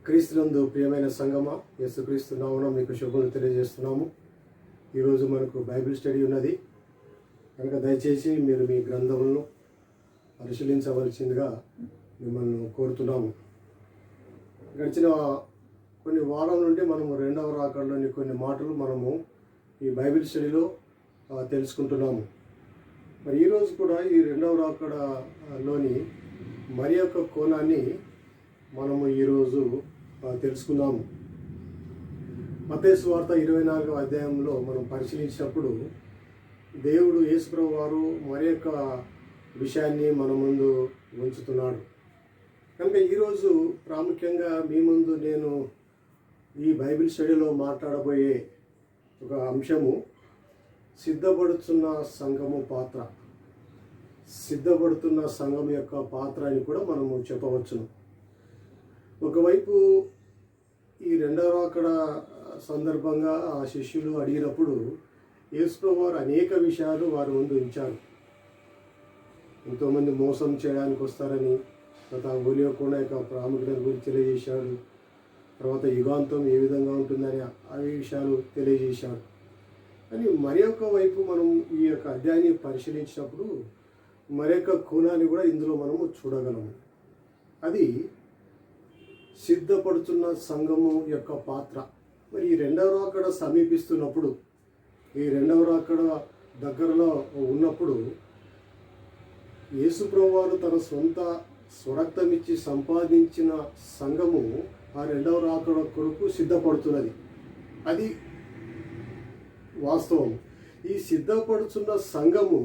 క్రీస్తునందు ప్రియమైన సంగమ, యేసుక్రీస్తు నామమున మీకు శుభములు తెలియజేస్తున్నాము. ఈరోజు మనకు బైబిల్ స్టడీ ఉన్నది కనుక దయచేసి మీరు మీ గ్రంథములను పరిశీలించవలసిందిగా మిమ్మల్ని కోరుతున్నాము. గడిచిన కొన్ని వారాల నుండి మనము రెండవ రాకడలోని కొన్ని మాటలు మనము ఈ బైబిల్ స్టడీలో తెలుసుకుంటున్నాము. మరి ఈరోజు కూడా ఈ రెండవ రాకడలోని మరి యొక్క కోణాన్ని మనము ఈరోజు తెలుసుకుందాము. మత్తయి సువార్త 24వ అధ్యాయంలో మనం పరిశీలించినప్పుడు దేవుడు యేసుప్రభు వారు మరి యొక్క విషయాన్ని మన ముందు ఉంచుతున్నాడు. కనుక ఈరోజు ప్రాముఖ్యంగా మీ ముందు నేను ఈ బైబిల్ స్టడీలో మాట్లాడబోయే ఒక అంశము సిద్ధపడుతున్న సంఘము పాత్ర. సిద్ధపడుతున్న సంఘం యొక్క పాత్ర అని కూడా మనము చెప్పవచ్చును. ఒకవైపు ఈ రెండవ రాకడ సందర్భంగా ఆ శిష్యులు అడిగినప్పుడు యేసుప్రభు వారు అనేక విషయాలు వారి ముందు ఉంచారు. ఎంతోమంది మోసం చేయడానికి వస్తారని, తర్వాత ఒలియకొండ యొక్క ప్రాముఖ్యత గురించి తెలియజేశాడు. తర్వాత యుగాంతం ఏ విధంగా ఉంటుందని ఆ విషయాలు తెలియజేశాడు. కానీ మరి ఒక వైపు మనం ఈ యొక్క అధ్యాయాన్ని పరిశీలించినప్పుడు మరి యొక్క కోణాన్ని కూడా ఇందులో మనము చూడగలము. అది సిద్ధపడుతున్న సంఘము యొక్క పాత్ర. మరి ఈ రెండవ రాకడ సమీపిస్తున్నప్పుడు, ఈ రెండవ రాకడ దగ్గరలో ఉన్నప్పుడు యేసుప్రభు వారు తన సొంత స్వరక్తమిచ్చి సంపాదించిన సంఘము ఆ రెండవ రాకడ కొరకు సిద్ధపడుతున్నది. అది వాస్తవం. ఈ సిద్ధపడుతున్న సంఘము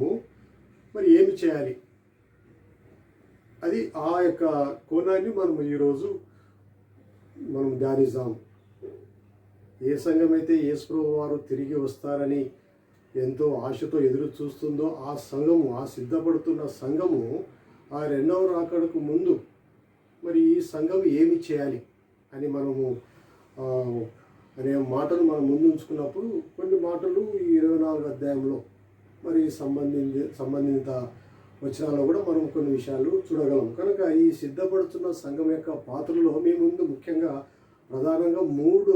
మరి ఏమి చేయాలి, అది ఆ యొక్క కోణాన్ని మనం ఈరోజు మనం ధ్యానిద్దాం. ఏ సంఘం అయితే యేసుప్రభు వారు తిరిగి వస్తారని ఎంతో ఆశతో ఎదురు చూస్తుందో ఆ సంఘము, ఆ సిద్ధపడుతున్న సంఘము ఆ రెండవ రాకడకు ముందు మరి ఈ సంఘం ఏమి చేయాలి అని మనము అనే మాటలు మనం ముందు ఉంచుకున్నప్పుడు కొన్ని మాటలు ఈ 24వ అధ్యాయంలో మరి సంబంధిత వచనాల్లో కూడా మనం కొన్ని విషయాలు చూడగలం. కనుక ఈ సిద్ధపడుతున్న సంఘం యొక్క పాత్రలో మీ ముందు ముఖ్యంగా ప్రధానంగా 3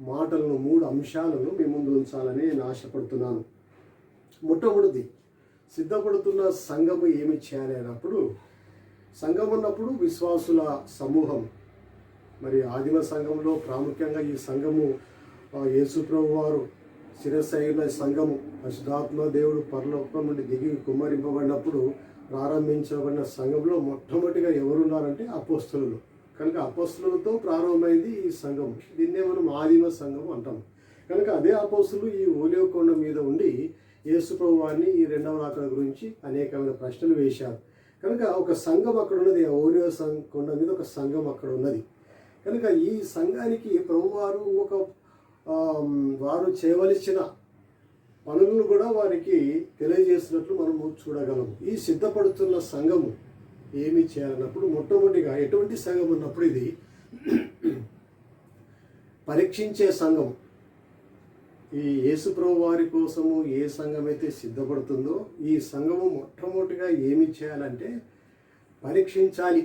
మాటలను, 3 అంశాలను మీ ముందు ఉంచాలని నేను ఆశపడుతున్నాను. మొట్టమొదటిది, సిద్ధపడుతున్న సంఘము ఏమి చేయాలి అన్నప్పుడు, సంఘం అన్నప్పుడు విశ్వాసుల సమూహం. మరి ఆదిమ సంఘంలో ప్రాముఖ్యంగా ఈ సంఘము యేసుప్రభు వారు శిరస్సైన సంఘము, పరిశుద్ధాత్మ దేవుడు పరలోకం నుండి దిగి కుమ్మరింపబడినప్పుడు ప్రారంభించబడిన సంఘంలో మొట్టమొదటిగా ఎవరున్నారంటే అపోస్తలులు. కనుక అపోస్తలులతో ప్రారంభమైంది ఈ సంఘం. దీన్నే మనం ఆదిమ సంఘం అంటాం. కనుక అదే అపోస్తలు ఈ ఒలివకొండ మీద ఉండి యేసుప్రభు వారిని ఈ రెండవ రాకడ గురించి అనేకమైన ప్రశ్నలు వేశారు. కనుక ఒక సంఘం అక్కడ ఉన్నది, ఓలివ కొండ మీద ఒక సంఘం అక్కడ ఉన్నది. కనుక ఈ సంఘానికి ప్రభువారు వారు చేయవలసిన పనులను కూడా వారికి తెలియజేసినట్లు మనము చూడగలము. ఈ సిద్ధపడుతున్న సంఘము ఏమి చేయాలన్నప్పుడు మొట్టమొదటిగా ఎటువంటి సంఘం అన్నప్పుడు ఇది పరీక్షించే సంఘం. ఈ యేసుప్రభు వారి కోసము ఏ సంఘం అయితే సిద్ధపడుతుందో ఈ సంఘము మొట్టమొదటిగా ఏమి చేయాలంటే పరీక్షించాలి.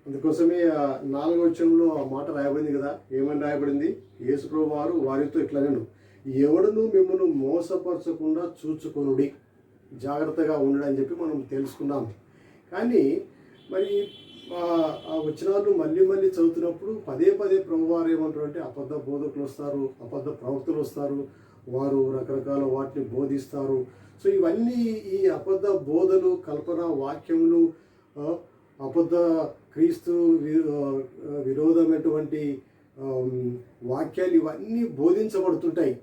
అందుకోసమే 4వ వచనంలో ఆ మాట రాయబడింది కదా. ఏమని రాయబడింది? యేసుప్రభు వారు వారితో ఇట్లా, నేను ఎవడును మిమ్మల్ని మోసపరచకుండా చూచుకొనుడి, జాగ్రత్తగా ఉండడని చెప్పి మనం తెలుసుకున్నాం. కానీ మరి ఆ వచనాలు మళ్ళీ చదువుతున్నప్పుడు పదే ప్రభు వారు ఏమంటారు అంటే, అబద్ధ బోధకులు వస్తారు, అబద్ధ ప్రవక్తలు వస్తారు, వారు రకరకాల వాటిని బోధిస్తారు. సో ఇవన్నీ ఈ అబద్ధ బోధలు, కల్పన వాక్యములు, అబద్ధ క్రీస్తు విరోధమైనటువంటి వాక్యాలు ఇవన్నీ బోధించబడుతుంటాయి.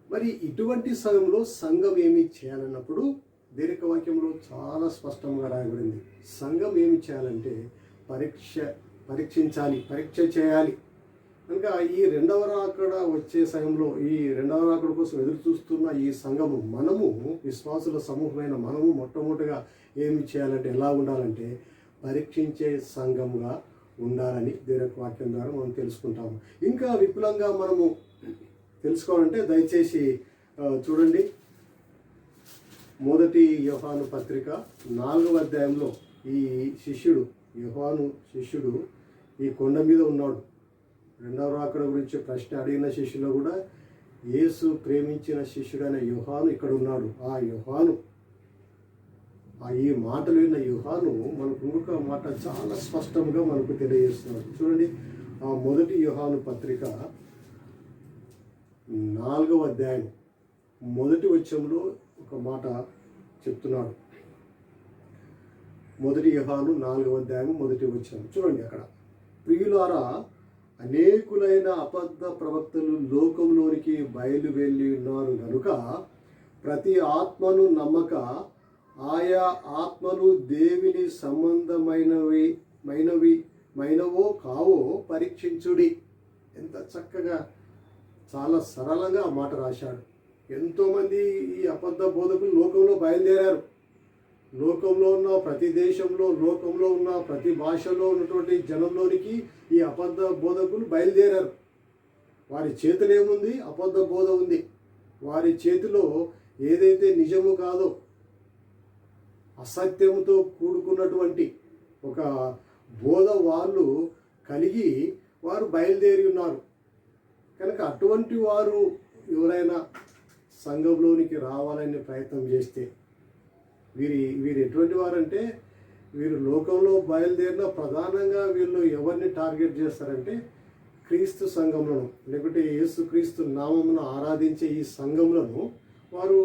మరి ఇటువంటి సమయంలో సంఘం ఏమి చేయాలన్నప్పుడు దీర్ఘవాక్యంలో చాలా స్పష్టంగా రాయబడింది. సంఘం ఏమి చేయాలంటే పరీక్షించాలి, పరీక్ష చేయాలి. కనుక ఈ రెండవ రాకడ వచ్చే సమయంలో, ఈ రెండవ రాకడ కోసం ఎదురు చూస్తున్న ఈ సంఘము, మనము విశ్వాసుల సమూహమైన మనము మొట్టమొదటిగా ఏమి చేయాలంటే, ఎలా ఉండాలంటే పరీక్షించే సంఘంగా ఉండాలని వాక్యం ద్వారా మనం తెలుసుకుంటాము. ఇంకా విపులంగా మనము తెలుసుకోవాలంటే దయచేసి చూడండి, 1 యోహాను పత్రిక 4వ అధ్యాయంలో ఈ యోహాను శిష్యుడు ఈ కొండ మీద ఉన్నాడు. రెండవ రాకడ గురించి ప్రశ్న అడిగిన శిష్యులు కూడా యేసు ప్రేమించిన శిష్యుడైన యోహాను ఇక్కడ ఉన్నాడు. ఆ యోహాను ఈ మాటలు విన్న యోహాను మనకు ఇంకొక మాట చాలా స్పష్టంగా మనకు తెలియజేస్తున్నాడు. చూడండి, ఆ మొదటి యోహాను పత్రిక 4వ అధ్యాయం మొదటి వచనంలో ఒక మాట చెప్తున్నాడు. మొదటి యోహాను 4వ అధ్యాయం మొదటి వచనం చూడండి. అక్కడ ప్రియులారా, అనేకులైన అబద్ధ ప్రవక్తలు లోకంలోనికి బయలు వెళ్ళి ఉన్నారు కనుక ప్రతి ఆత్మను నమ్మక ఆయా ఆత్మలు దేవుని సంబంధమైనవో కావో పరీక్షించుడి. ఎంత చక్కగా చాలా సరళంగా ఆ మాట రాశాడు. ఎంతోమంది ఈ అబద్ధ బోధకులు లోకంలో బయలుదేరారు. లోకంలో ఉన్న ప్రతి దేశంలో, లోకంలో ఉన్న ప్రతి భాషలో ఉన్నటువంటి జనంలోనికి ఈ అబద్ధ బోధకులు బయలుదేరారు. వారి చేతిలో ఏముంది? అబద్ధ బోధ ఉంది. వారి చేతిలో ఏదైతే నిజము కాదో, అసత్యంతో కూడుకున్నటువంటి ఒక బోధ వాళ్ళు కలిగి వారు బయలుదేరి ఉన్నారు. కనుక అటువంటి వారు ఎవరైనా సంఘంలోనికి రావాలని ప్రయత్నం చేస్తే వీరు ఎటువంటి వారంటే, వీరు లోకంలో బయలుదేరిన ప్రధానంగా వీళ్ళు ఎవరిని టార్గెట్ చేస్తారంటే క్రీస్తు సంఘములను, లేకుంటే యేసుక్రీస్తు నామమును ఆరాధించే ఈ సంఘములను వారు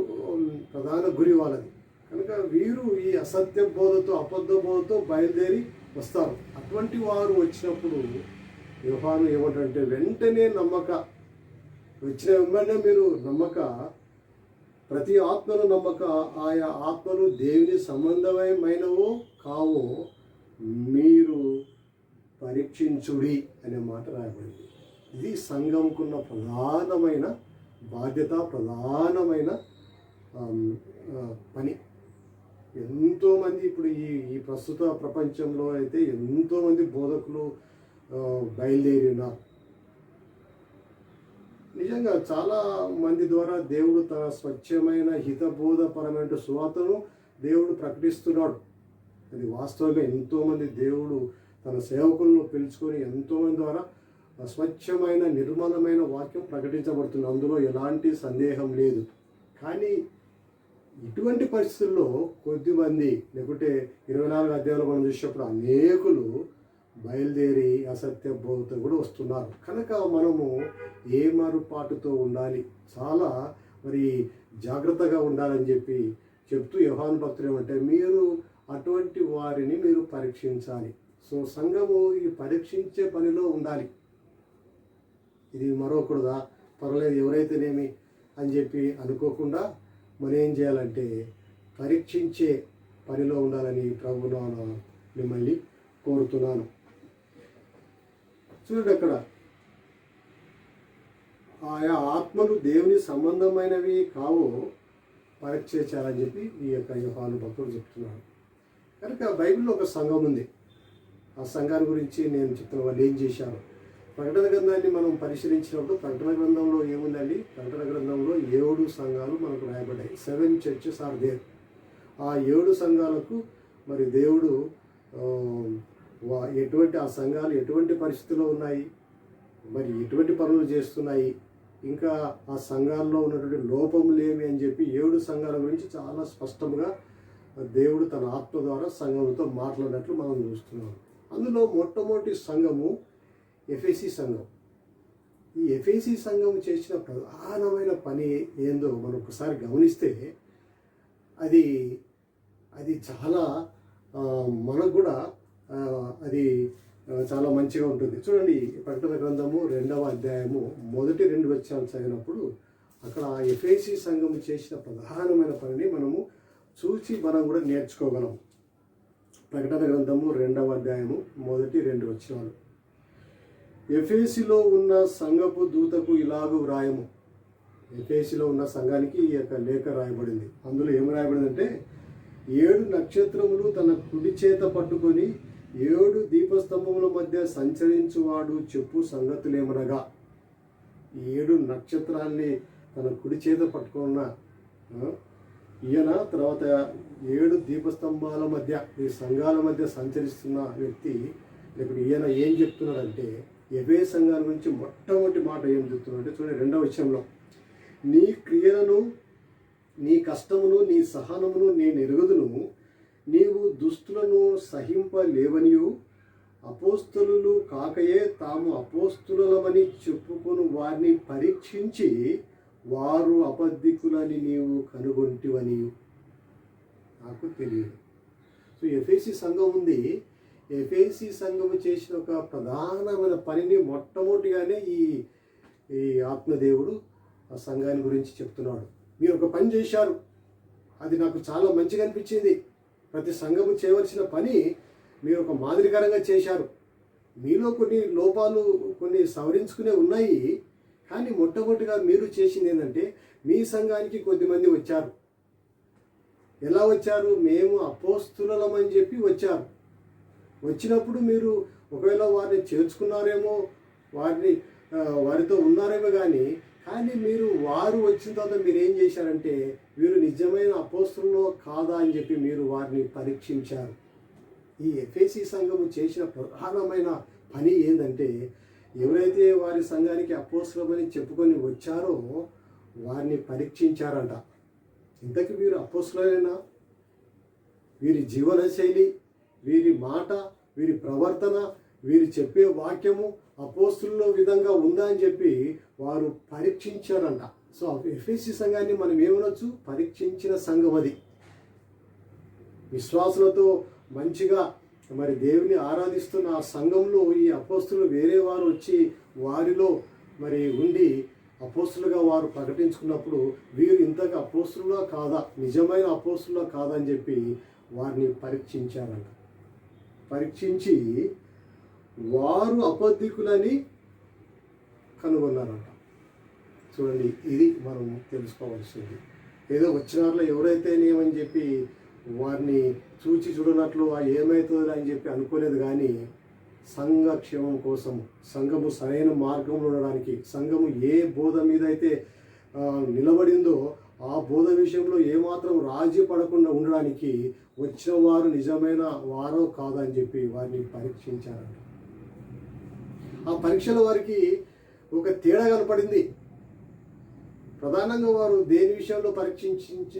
ప్రధాన గురి వాళ్ళది. కనుక వీరు ఈ అసత్య బోధతో, అబద్ధ బోధతో బయలుదేరి వస్తారు. అటువంటి వారు వచ్చినప్పుడు యోహాను ఏమంటారంటే, వెంటనే నమ్మక, వచ్చిన వెంబడే మీరు నమ్మక, ప్రతి ఆత్మను నమ్మక ఆయా ఆత్మలు దేవుని సంబంధమైనవో కావో మీరు పరీక్షించుడి అనే మాట రాయబడింది. ఇది సంఘంకున్న ప్రధానమైన బాధ్యత, ప్రధానమైన పని. ఎంతోమంది ఇప్పుడు ఈ ప్రస్తుత ప్రపంచంలో అయితే ఎంతోమంది బోధకులు బయలుదేరి ఉన్నారు. నిజంగా చాలా మంది ద్వారా దేవుడు తన స్వచ్ఛమైన హితబోధపరమైన సువార్తను దేవుడు ప్రకటిస్తున్నాడు. అది వాస్తవంగా ఎంతోమంది దేవుడు తన సేవకులను పిలుచుకొని ఎంతోమంది ద్వారా స్వచ్ఛమైన నిర్మలమైన వాక్యం ప్రకటించబడుతుంది. అందులో ఎలాంటి సందేహం లేదు. కానీ ఇటువంటి పరిస్థితుల్లో కొద్దిమంది, లేకుంటే 24 అధ్యాయంలో మనం చూసినప్పుడు అనేకులు బయలుదేరి అసత్య బోధతో కూడా వస్తున్నారు. కనుక మనము ఏ మారుపాటుతో ఉండాలి, చాలా జాగ్రత్తగా ఉండాలని చెప్తూ యోహాను భక్తులు ఏమంటే, మీరు అటువంటి వారిని మీరు పరీక్షించాలి. సో సంఘము ఈ పరీక్షించే పనిలో ఉండాలి. ఇది మరొకడుదా, పర్వాలేదు ఎవరైతేనేమి అని అనుకోకుండా మనం ఏం చేయాలంటే పరీక్షించే పనిలో ఉండాలని ప్రభువును మిమ్మల్ని కోరుతున్నాను. చూడండి, అక్కడ ఆయా ఆత్మలు దేవుని సంబంధమైనవి కావో పరీక్ష చేయాలని ఈ యొక్క యోహాను భక్తుడు చెప్తున్నాడు. కనుక బైబిల్లో ఒక సంఘం ఉంది. ఆ సంఘాన్ని గురించి నేను చెప్తున్నా, వాళ్ళు ఏం చేశారు. ప్రకటన గ్రంథాన్ని మనం పరిశీలించినప్పుడు ప్రకటన గ్రంథంలో ఏముందండి? ప్రకటన గ్రంథంలో 7 సంఘాలు మనకు రాయబడ్డాయి. 7 churches ఆర్ దేర్. ఆ 7 సంఘాలకు దేవుడు ఎటువంటి, ఆ సంఘాలు ఎటువంటి పరిస్థితుల్లో ఉన్నాయి, ఎటువంటి పనులు చేస్తున్నాయి, ఇంకా ఆ సంఘాల్లో ఉన్నటువంటి లోపములేమి అని 7 సంఘాల గురించి చాలా స్పష్టంగా దేవుడు తన ఆత్మ ద్వారా సంఘంతో మాట్లాడినట్లు మనం చూస్తున్నాం. అందులో మొట్టమొదటి సంఘము ఎఫెసీ సంఘం. ఈ ఎఫెసీ సంఘం చేసిన ప్రధానమైన పని ఏందో మనం ఒకసారి గమనిస్తే అది చాలా మనకు కూడా అది చాలా మంచిగా ఉంటుంది. చూడండి, ప్రకటన గ్రంథము 2వ అధ్యాయము మొదటి 2 వచనాలు చదివినప్పుడు అక్కడ ఎఫెసీ సంఘం చేసిన ప్రధానమైన పనిని మనము చూసి మనం కూడా నేర్చుకోగలం. ప్రకటన గ్రంథము 2వ అధ్యాయము మొదటి 2 వచనాలు. ఎఫెసీలో ఉన్న సంఘపు దూతకు ఇలాగూ వ్రాయము. ఎఫెసీలో ఉన్న సంఘానికి ఈ యొక్క లేఖ రాయబడింది. అందులో ఏమి రాయబడిందంటే, 7 నక్షత్రములు తన కుడి చేత పట్టుకొని 7 దీపస్తంభముల మధ్య సంచరించువాడు చెప్పు సంగతులేమనగా. 7 నక్షత్రాల్ని తన కుడి చేత పట్టుకున్న ఈయన తర్వాత 7 దీపస్తంభాల మధ్య, ఈ సంఘాల మధ్య సంచరిస్తున్న వ్యక్తి ఇప్పుడు ఈయన ఏం చెప్తున్నాడంటే ఎఫెసు సంఘాల గురించి మొట్టమొదటి మాట ఏం చెప్తున్నాడంటే చూడండి 2వ వచనంలో, నీ క్రియలను, నీ కష్టమును, నీ సహనమును నేను ఎరుగుదును, నీవు దుష్టులను సహింపలేవనియు అపోస్తలులు కాకయే తాము అపోస్తలులమని చెప్పుకొని వారిని పరీక్షించి వారు అబద్ధికులని నీవు కనుగొంటివని నాకు తెలియదు. సో ఎఫెసీ సంఘం ఉంది. ఎఫెసీ సంఘము చేసిన ఒక ప్రధానమైన పనిని మొట్టమొదటిగానే ఈ ఆత్మదేవుడు ఆ సంఘాన్ని గురించి చెప్తున్నాడు. మీరు ఒక పని చేశారు, అది నాకు చాలా మంచిగా అనిపించింది. ప్రతి సంఘము చేయవలసిన పని మీరు ఒక మాదిరికరంగా చేశారు. మీలో కొన్ని లోపాలు కొన్ని సవరించుకునే ఉన్నాయి, కానీ మొట్టమొదటిగా మీరు చేసింది ఏంటంటే మీ సంఘానికి కొద్దిమంది వచ్చారు. ఎలా వచ్చారు? మేము అపోస్తులమని చెప్పి వచ్చారు. వచ్చినప్పుడు మీరు ఒకవేళ వారిని చేర్చుకున్నారేమో, వారితో ఉన్నారేమో, కానీ మీరు వారు వచ్చిన తర్వాత మీరు ఏం చేశారంటే వీరు నిజమైన అపోస్తులలో కాదా అని చెప్పి మీరు వారిని పరీక్షించారు. ఈ ఎఫెసీ సంఘము చేసిన ప్రధానమైన పని ఏంటంటే ఎవరైతే వారి సంఘానికి అపోస్తులమని చెప్పుకొని వచ్చారో వారిని పరీక్షించారంట. ఇంతకీ వీరు అపోస్తులైనా? వీరి జీవన శైలి, వీరి మాట, వీరి ప్రవర్తన, వీరు చెప్పే వాక్యము అపోస్తుల విధంగా ఉందా అని చెప్పి వారు పరీక్షించారంట. సో ఎఫెసీ సంఘాన్ని మనం ఏమనొచ్చు? పరీక్షించిన సంఘం అది. విశ్వాసులతో మంచిగా మరి దేవుని ఆరాధిస్తున్న ఆ సంఘంలో ఈ అపోస్తులు వేరే వారు వచ్చి వారిలో మరి ఉండి అపోస్తులుగా వారు ప్రకటించుకున్నప్పుడు వీరు ఇంతగా అపోస్తులుగా కాదా, నిజమైన అపోస్తులుగా కాదా అని చెప్పి వారిని పరీక్షించారంట. పరీక్షించి వారు అబద్ధికులని కనుగొన్నారంట. చూడండి, ఇది మనం తెలుసుకోవాల్సింది. ఏదో వచ్చినారులో ఎవరైతేనేమని చెప్పి వారిని చూచి చూడనట్లు ఏమవుతుందో అని చెప్పి అనుకోలేదు, కానీ సంఘ క్షేమం కోసం, సంఘము సరైన మార్గంలో ఉండడానికి, సంఘము ఏ బోధ మీద అయితే నిలబడిందో ఆ బోధ విషయంలో ఏమాత్రం రాజీ పడకుండా ఉండడానికి వచ్చిన వారు నిజమైన వారో కాదని చెప్పి వారిని పరీక్షించారంట. ఆ పరీక్షలో వారికి ఒక తేడా కనపడింది. ప్రధానంగా వారు దేని విషయంలో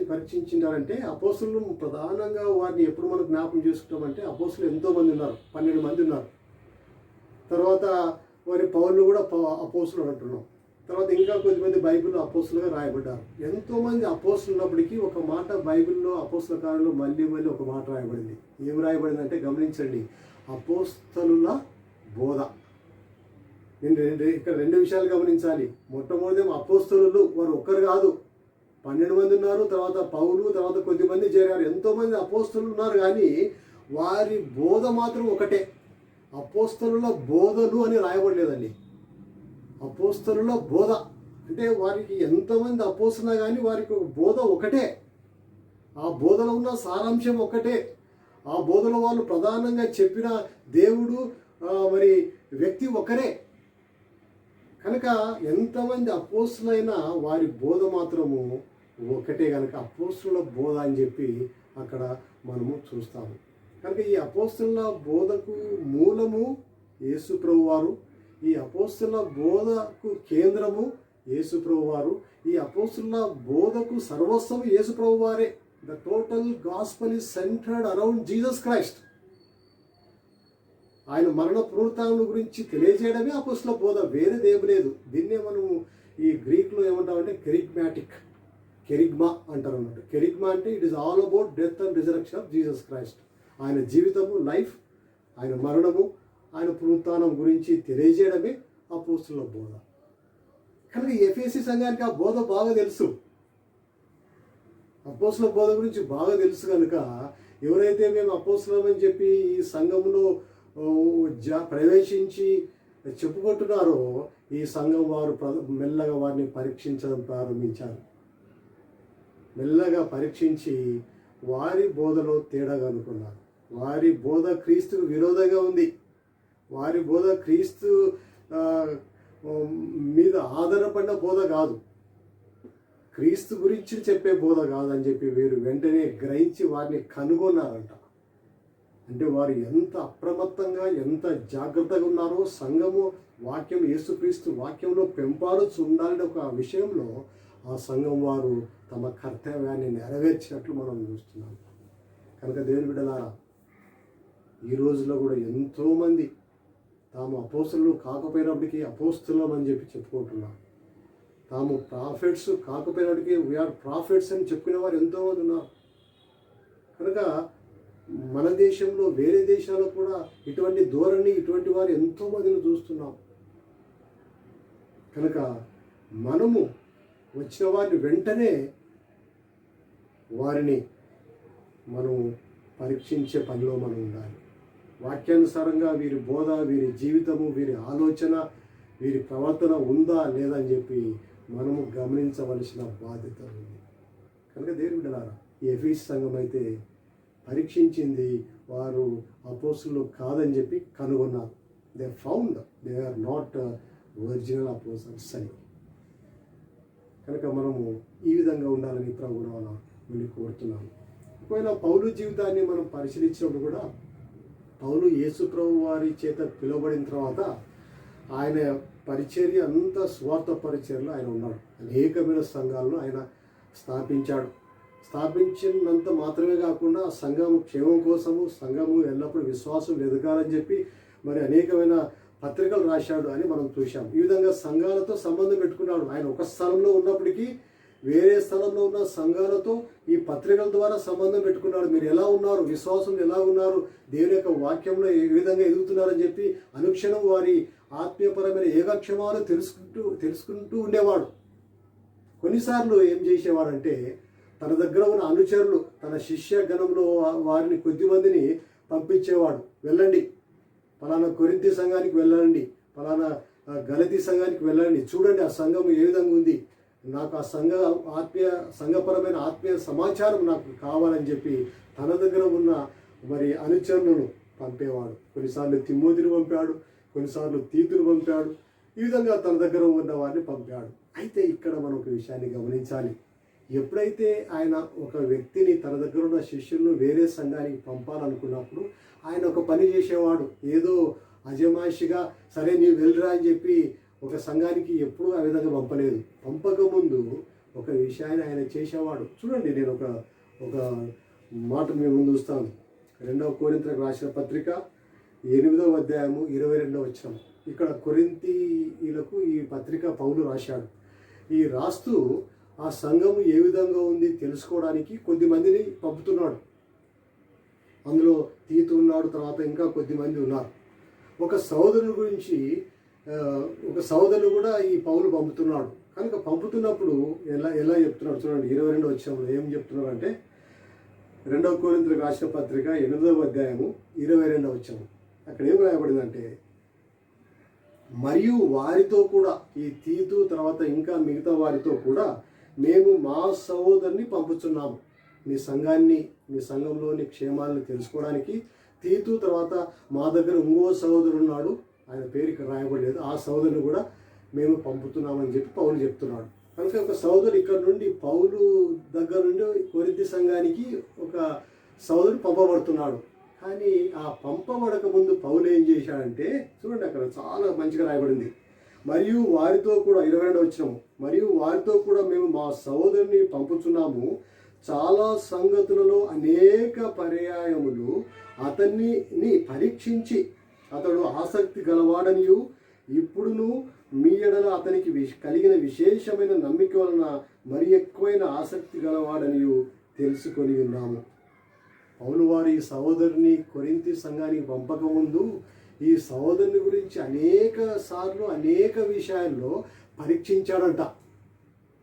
పరీక్షించారంటే అపోస్తులు ప్రధానంగా వారిని ఎప్పుడు మనం జ్ఞాపకం చేసుకుంటామంటే అపోస్తులు ఎంతోమంది ఉన్నారు, 12 మంది ఉన్నారు. తర్వాత వారి పౌరులు కూడా అపోస్తులు అంటున్నాం. తర్వాత ఇంకా కొద్దిమంది బైబిల్లో అపోస్తులుగా రాయబడ్డారు. ఎంతోమంది అపోస్తులు ఉన్నప్పటికీ ఒక మాట బైబిల్లో అపోస్తుల కాలంలో మళ్ళీ ఒక మాట రాయబడింది. ఏం రాయబడింది అంటే గమనించండి, అపోస్తలుల బోధ. నేను ఇక్కడ 2 విషయాలు గమనించాలి. మొట్టమొదటి అపోస్తలులు వారు ఒక్కరు కాదు, 12 మంది ఉన్నారు. తర్వాత పౌలు, తర్వాత కొద్దిమంది చేరారు. ఎంతోమంది అపోస్తలులు ఉన్నారు, కానీ వారి బోధ మాత్రం ఒకటే. అపోస్తలుల బోధలు అని రాయబడలేదండి. అపోస్తలుల బోధ అంటే వారికి ఎంతమంది అపోస్తున్నా కానీ వారికి ఒక బోధ ఒకటే. ఆ బోధలో ఉన్న సారాంశం ఒకటే. ఆ బోధలో వాళ్ళు ప్రధానంగా చెప్పిన దేవుడు మరి వ్యక్తి ఒకరే. కనుక ఎంతమంది అపోస్తులైనా వారి బోధ మాత్రము ఒకటే. కనుక అపోస్తుల బోధ అని చెప్పి అక్కడ మనము చూస్తాము. కనుక ఈ అపోస్తుల బోధకు మూలము యేసు ప్రభువారు, ఈ అపోస్తుల బోధకు కేంద్రము యేసు ప్రభువారు, ఈ అపోస్తుల బోధకు సర్వస్వం యేసు ప్రభువారే. The total gospel is centered around Jesus Christ. ఆయన మరణ పునరుత్థానం గురించి తెలియజేయడమే అపోస్తుల బోధ, వేరేదేమి లేదు. దీన్నే మనము ఈ గ్రీక్లో ఏమంటామంటే కెరిగ్మా అంటారు అన్నట్టు. కెరిగ్మా అంటే it is all about death and resurrection of Jesus Christ. ఆయన జీవితము, లైఫ్, ఆయన మరణము, ఆయన పునరుత్థానం గురించి తెలియజేయడమే అపోస్తుల బోధ. కనుక ఎఫెసీ సంఘానికి ఆ బోధ బాగా తెలుసు, అపోస్తుల బోధ గురించి బాగా తెలుసు. కనుక ఎవరైతే మేము అపోస్తులమని చెప్పి ఈ సంఘంలో ప్రవేశించి చెప్పుకుంటున్నారో ఈ సంఘం వారు మెల్లగా వారిని పరీక్షించడం ప్రారంభించారు. మెల్లగా పరీక్షించి వారి బోధలో తేడా కనుక్కున్నారు. వారి బోధ క్రీస్తుకు విరోధంగా ఉంది. వారి బోధ క్రీస్తు మీద ఆధారపడిన బోధ కాదు, క్రీస్తు గురించి చెప్పే బోధ కాదని చెప్పి వీరు వెంటనే గ్రహించి వారిని కనుగొన్నారంట. అంటే వారు ఎంత అప్రమత్తంగా ఎంత జాగ్రత్తగా ఉన్నారో సంఘము వాక్యం యేసుక్రీస్తు వాక్యంలో పెంపారుచు ఉండాలని ఒక విషయంలో ఆ సంఘం వారు తమ కర్తవ్యాన్ని నెరవేర్చినట్లు మనం చూస్తున్నాం. కనుక దేవుని బిడ్డలారా, ఈ రోజుల్లో కూడా ఎంతోమంది తాము అపోస్తులు కాకపోయినప్పటికీ అపోస్తులం అని చెప్పి చెప్పుకుంటున్నారు. తాము ప్రాఫిట్స్ కాకపోయినప్పటికీ వీఆర్ ప్రాఫిట్స్ అని చెప్పుకునే వారు ఎంతోమంది ఉన్నారు. కనుక మన దేశంలో వేరే దేశాల్లో కూడా ఇటువంటి ధోరణి ఇటువంటి వారు ఎంతోమందిని చూస్తున్నాం. కనుక మనము వచ్చిన వారిని వెంటనే వారిని మనం పరీక్షించే పనిలో మనం ఉండాలి. వాక్యానుసారంగా వీరి బోధ, వీరి జీవితము, వీరి ఆలోచన, వీరి ప్రవర్తన ఉందా లేదా అని చెప్పి మనము గమనించవలసిన బాధ్యత ఉంది. కనుక దేవుని బిడ్డలారా, ఈ ఎఫెసు సంఘం అయితే పరీక్షించింది, వారు అపోస్తులు కాదని చెప్పి కనుగొన్నారు. They found they are not original apostles అని. కనుక మనము ఈ విధంగా ఉండాలని ప్రభువును వెళ్ళి కోరుతున్నాము. ఒకవేళ పౌలు జీవితాన్ని మనం పరిశీలించినప్పుడు కూడా పౌలు యేసు ప్రభు వారి చేత పిలువబడిన తర్వాత ఆయన పరిచర్య అంతా స్వార్థ పరిచర్యలో ఆయన ఉన్నాడు. అనేకమైన సంఘాలను ఆయన స్థాపించినంత మాత్రమే కాకుండా సంఘం క్షేమం కోసము, సంఘము ఎల్లప్పుడూ విశ్వాసం ఎదగాలని చెప్పి మరి అనేకమైన పత్రికలు రాశాడు అని మనం చూశాం. ఈ విధంగా సంఘాలతో సంబంధం పెట్టుకున్నాడు. ఆయన ఒక స్థలంలో ఉన్నప్పటికీ వేరే స్థలంలో ఉన్న సంఘాలతో ఈ పత్రికల ద్వారా సంబంధం పెట్టుకున్నాడు. మీరు ఎలా ఉన్నారు, విశ్వాసం ఎలా ఉన్నారు, దేవుని యొక్క వాక్యంలో ఏ విధంగా ఎదుగుతున్నారని చెప్పి అనుక్షణం వారి ఆత్మీయపరమైన ఏకక్షమాలు తెలుసుకుంటూ ఉండేవాడు. కొన్నిసార్లు ఏం చేసేవాడంటే తన దగ్గర ఉన్న అనుచరులు, తన శిష్య గణంలో వారిని కొద్దిమందిని పంపించేవాడు. వెళ్ళండి, ఫలానా కొరింథీ సంఘానికి వెళ్ళండి, ఫలానా గలతీ సంఘానికి వెళ్ళండి, చూడండి ఆ సంఘం ఏ విధంగా ఉంది, నాకు ఆ సంఘపరమైన ఆత్మీయ సమాచారం నాకు కావాలని చెప్పి తన దగ్గర ఉన్న మరి అనుచరులను పంపేవాడు. కొన్నిసార్లు తిమోతిని పంపాడు, కొన్నిసార్లు తీతును పంపాడు. ఈ విధంగా తన దగ్గర ఉన్న వారిని పంపాడు. అయితే ఇక్కడ మనం ఒక విషయాన్ని గమనించాలి. ఎప్పుడైతే ఆయన ఒక వ్యక్తిని తన దగ్గర ఉన్న శిష్యులను వేరే సంఘానికి పంపాలనుకున్నప్పుడు ఆయన ఒక పని చేసేవాడు. ఏదో అజమాయిషిగా సరే నీవు వెళ్ళరా అని చెప్పి ఒక సంఘానికి ఎప్పుడూ ఆ విధంగా పంపలేదు. పంపకముందు ఒక విషయాన్ని ఆయన చేసేవాడు. చూడండి, నేను ఒక మాట మీ ముందు చూస్తాను. 2వ కొరింథీయులకు రాసిన పత్రిక 8వ అధ్యాయము 22వ వచనం. ఇక్కడ కొరింథీయులకు ఈ పత్రిక పౌలు రాశాడు. ఈ రాస్తూ ఆ సంఘము ఏ విధంగా ఉంది తెలుసుకోవడానికి కొద్దిమందిని పంపుతున్నాడు. అందులో తీతు ఉన్నాడు, తర్వాత ఇంకా కొద్దిమంది ఉన్నారు. ఒక సహోదరుని కూడా ఈ పౌలు పంపుతున్నాడు. కనుక పంపుతున్నప్పుడు ఎలా చెప్తున్నాడు చూడండి. 22వ వచనంలో ఏం చెప్తున్నారు అంటే 2వ కొరింథీయులకు రాసిన పత్రిక 8వ అధ్యాయము 22వ వచనం. అక్కడ ఏం రాయబడిందంటే, మరియు వారితో కూడా ఈ తీతు తర్వాత ఇంకా మిగతా వారితో కూడా మేము మా సహోదరుని పంపుతున్నాము. మీ సంఘంలోని క్షేమాలను తెలుసుకోవడానికి తీతు తర్వాత మా దగ్గర ఇంకో సహోదరుడు ఉన్నాడు, ఆయన పేరు ఇక్కడ రాయబడలేదు, ఆ సహోదరుని కూడా మేము పంపుతున్నామని చెప్పి పౌలు చెప్తున్నాడు. కనుక ఒక సహోదరుడు ఇక్కడ నుండి పౌలు దగ్గర నుండి కొరింథీ సంఘానికి ఒక సహోదరుడు పంపబడుతున్నాడు. కానీ ఆ పంపబడక ముందు పౌలు ఏం చేశాడంటే చూడండి, అక్కడ చాలా మంచిగా రాయబడింది. మరియు వారితో కూడా 22వ వచనం, మరియు వారితో కూడా మేము మా సహోదరుని పంపుతున్నాము. చాలా సంగతులలో అనేక పర్యాయములు అతన్ని పరీక్షించి అతడు ఆసక్తి గలవాడనియు ఇప్పుడును మీ ఎడల అతనికి కలిగిన విశేషమైన నమ్మిక వలన మరి ఎక్కువైన ఆసక్తి గలవాడనియు తెలుసుకొని ఉన్నాము. పౌలు వారి సహోదరుని కొరింథీ సంఘానికి పంపకముందు ఈ సహోదరుని గురించి అనేక సార్లు అనేక విషయాల్లో పరీక్షించాడంట.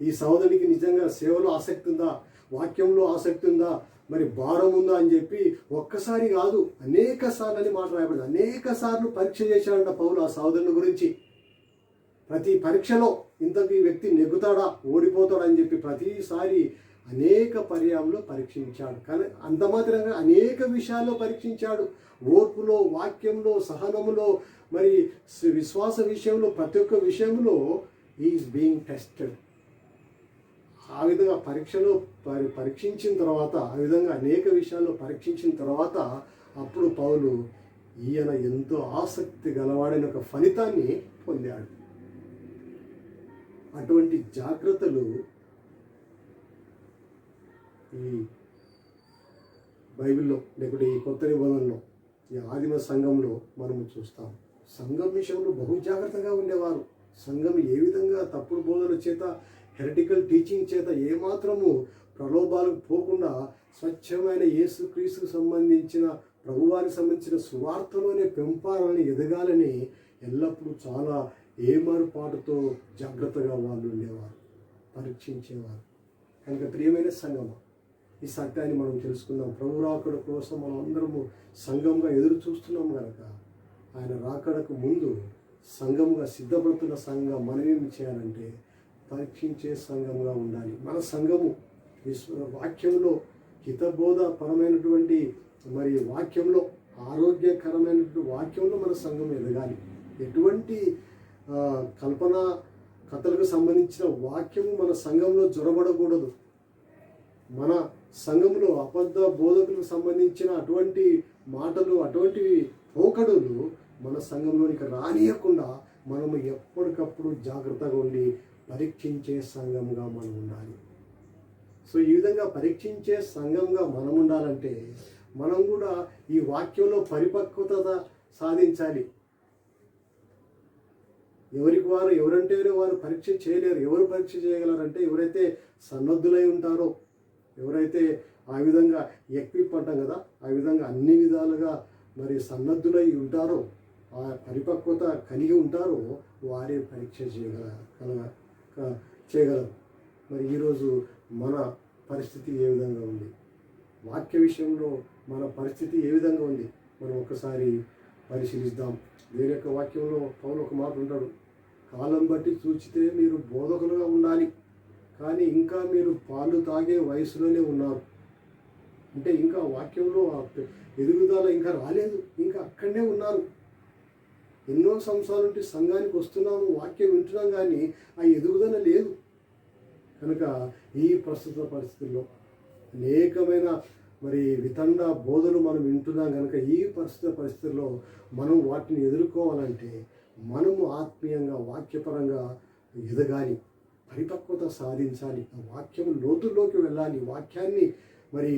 ఈ సహోదరునికి నిజంగా సేవలో ఆసక్తి ఉందా, వాక్యంలో ఆసక్తి ఉందా, మరి భారం ఉందా అని చెప్పి ఒక్కసారి కాదు అనేక సార్లు అని మాట రాయబడింది. అనేక సార్లు పరీక్ష చేశాడంట పౌలు ఆ సహోదరుని గురించి. ప్రతి పరీక్షలో ఇంతకు ఈ వ్యక్తి నెగ్గుతాడా ఓడిపోతాడా అని చెప్పి ప్రతిసారి అనేక పర్యాయంలో పరీక్షించాడు. కానీ అంత మాత్రంగా అనేక విషయాల్లో పరీక్షించాడు. ఓర్పులో, వాక్యంలో, సహనములో, మరి విశ్వాస విషయంలో, ప్రతి ఒక్క విషయంలో ఈజ్ బీయింగ్ టెస్టెడ్. ఆ విధంగా పరీక్షలో పరీక్షించిన తర్వాత, ఆ విధంగా అనేక విషయాల్లో పరీక్షించిన తర్వాత అప్పుడు పౌలు ఈయన ఎంతో ఆసక్తి గలవాడైన ఒక ఫలితాన్ని పొందాడు. అటువంటి జాగ్రత్తలు ఈ బైబిల్లో లేకుంటే ఈ కొత్త నిబంధనలో ఈ ఆదిమ సంఘంలో మనము చూస్తాం. సంఘం విషయంలో బహు జాగ్రత్తగా ఉండేవారు. సంఘం ఏ విధంగా తప్పుడు బోధన చేత, హెరిటికల్ టీచింగ్ చేత ఏమాత్రము ప్రలోభాలకు పోకుండా స్వచ్ఛమైన యేసుక్రీస్తుకు సంబంధించిన, ప్రభువారికి సంబంధించిన సువార్తలోనే పెంపాలని, ఎదగాలని ఎల్లప్పుడూ చాలా ఏమరుపాటుతో జాగ్రత్తగా వాళ్ళు ఉండేవారు, పరీక్షించేవారు. కనుక ప్రియమైన సంఘమా, ఈ సత్యాన్ని మనం తెలుసుకుందాం. ప్రభు రాకడ కోసం మనం అందరము సంఘంగా ఎదురు చూస్తున్నాం కనుక ఆయన రాకడకు ముందు సంఘంగా సిద్ధపడుతున్న సంఘంగా మనం ఏం చేయాలంటే పరీక్షించే సంఘంగా ఉండాలి. మన సంఘము వాక్యంలో హితబోధపరమైనటువంటి మరి వాక్యంలో, ఆరోగ్యకరమైనటువంటి వాక్యంలో మన సంఘం ఎదగాలి. ఎటువంటి కల్పన కథలకు సంబంధించిన వాక్యము మన సంఘంలో జొరబడకూడదు. మన సంఘంలో అబద్ధ బోధకులకు సంబంధించిన అటువంటి మాటలు, అటువంటి పోకడులు మన సంఘంలోనికి రానియకుండా మనము ఎప్పటికప్పుడు జాగ్రత్తగా ఉండి పరీక్షించే సంఘంగా మనం ఉండాలి. సో ఈ విధంగా పరీక్షించే సంఘంగా మనం ఉండాలంటే మనం కూడా ఈ వాక్యంలో పరిపక్వత సాధించాలి. ఎవరికి వారు, ఎవరంటే వారు పరీక్ష చేయలేరు. ఎవరు పరీక్ష చేయగలరంటే ఎవరైతే సన్నద్ధులై ఉంటారో, ఎవరైతే ఆ విధంగా ఎక్విప్ అంటాం కదా, ఆ విధంగా అన్ని విధాలుగా మరి సన్నద్ధులై ఉంటారో, ఆ పరిపక్వత కలిగి ఉంటారో వారే పరీక్ష చేయగలరు. మరి ఈరోజు మన పరిస్థితి ఏ విధంగా ఉంది? వాక్య విషయంలో మన పరిస్థితి ఏ విధంగా ఉంది? మనం ఒకసారి పరిశీలిద్దాం. దేవుని యొక్క వాక్యంలో పౌలు ఒక మాట ఉంటాడు, కాలం బట్టి చూచితే మీరు బోధకులుగా ఉండాలి, కానీ ఇంకా మీరు పాలు తాగే వయసులోనే ఉన్నారు. అంటే ఇంకా వాక్యంలో ఎదుగుదల ఇంకా రాలేదు, ఇంకా అక్కడనే ఉన్నారు. ఎన్నో సంవత్సరాల నుండి సంఘానికి వస్తున్నాము, వాక్యం వింటున్నాం, కానీ ఆ ఎదుగుదల లేదు. కనుక ఈ ప్రస్తుత పరిస్థితుల్లో అనేకమైన మరి వితండ బోధలు మనం వింటున్నాం. కనుక ఈ ప్రస్తుత పరిస్థితుల్లో మనం వాటిని ఎదుర్కోవాలంటే మనము ఆత్మీయంగా, వాక్యపరంగా ఎదగాలి, పరిపక్వత సాధించాలి, ఆ వాక్యం లోతుల్లోకి వెళ్ళాలి. వాక్యాన్ని మరి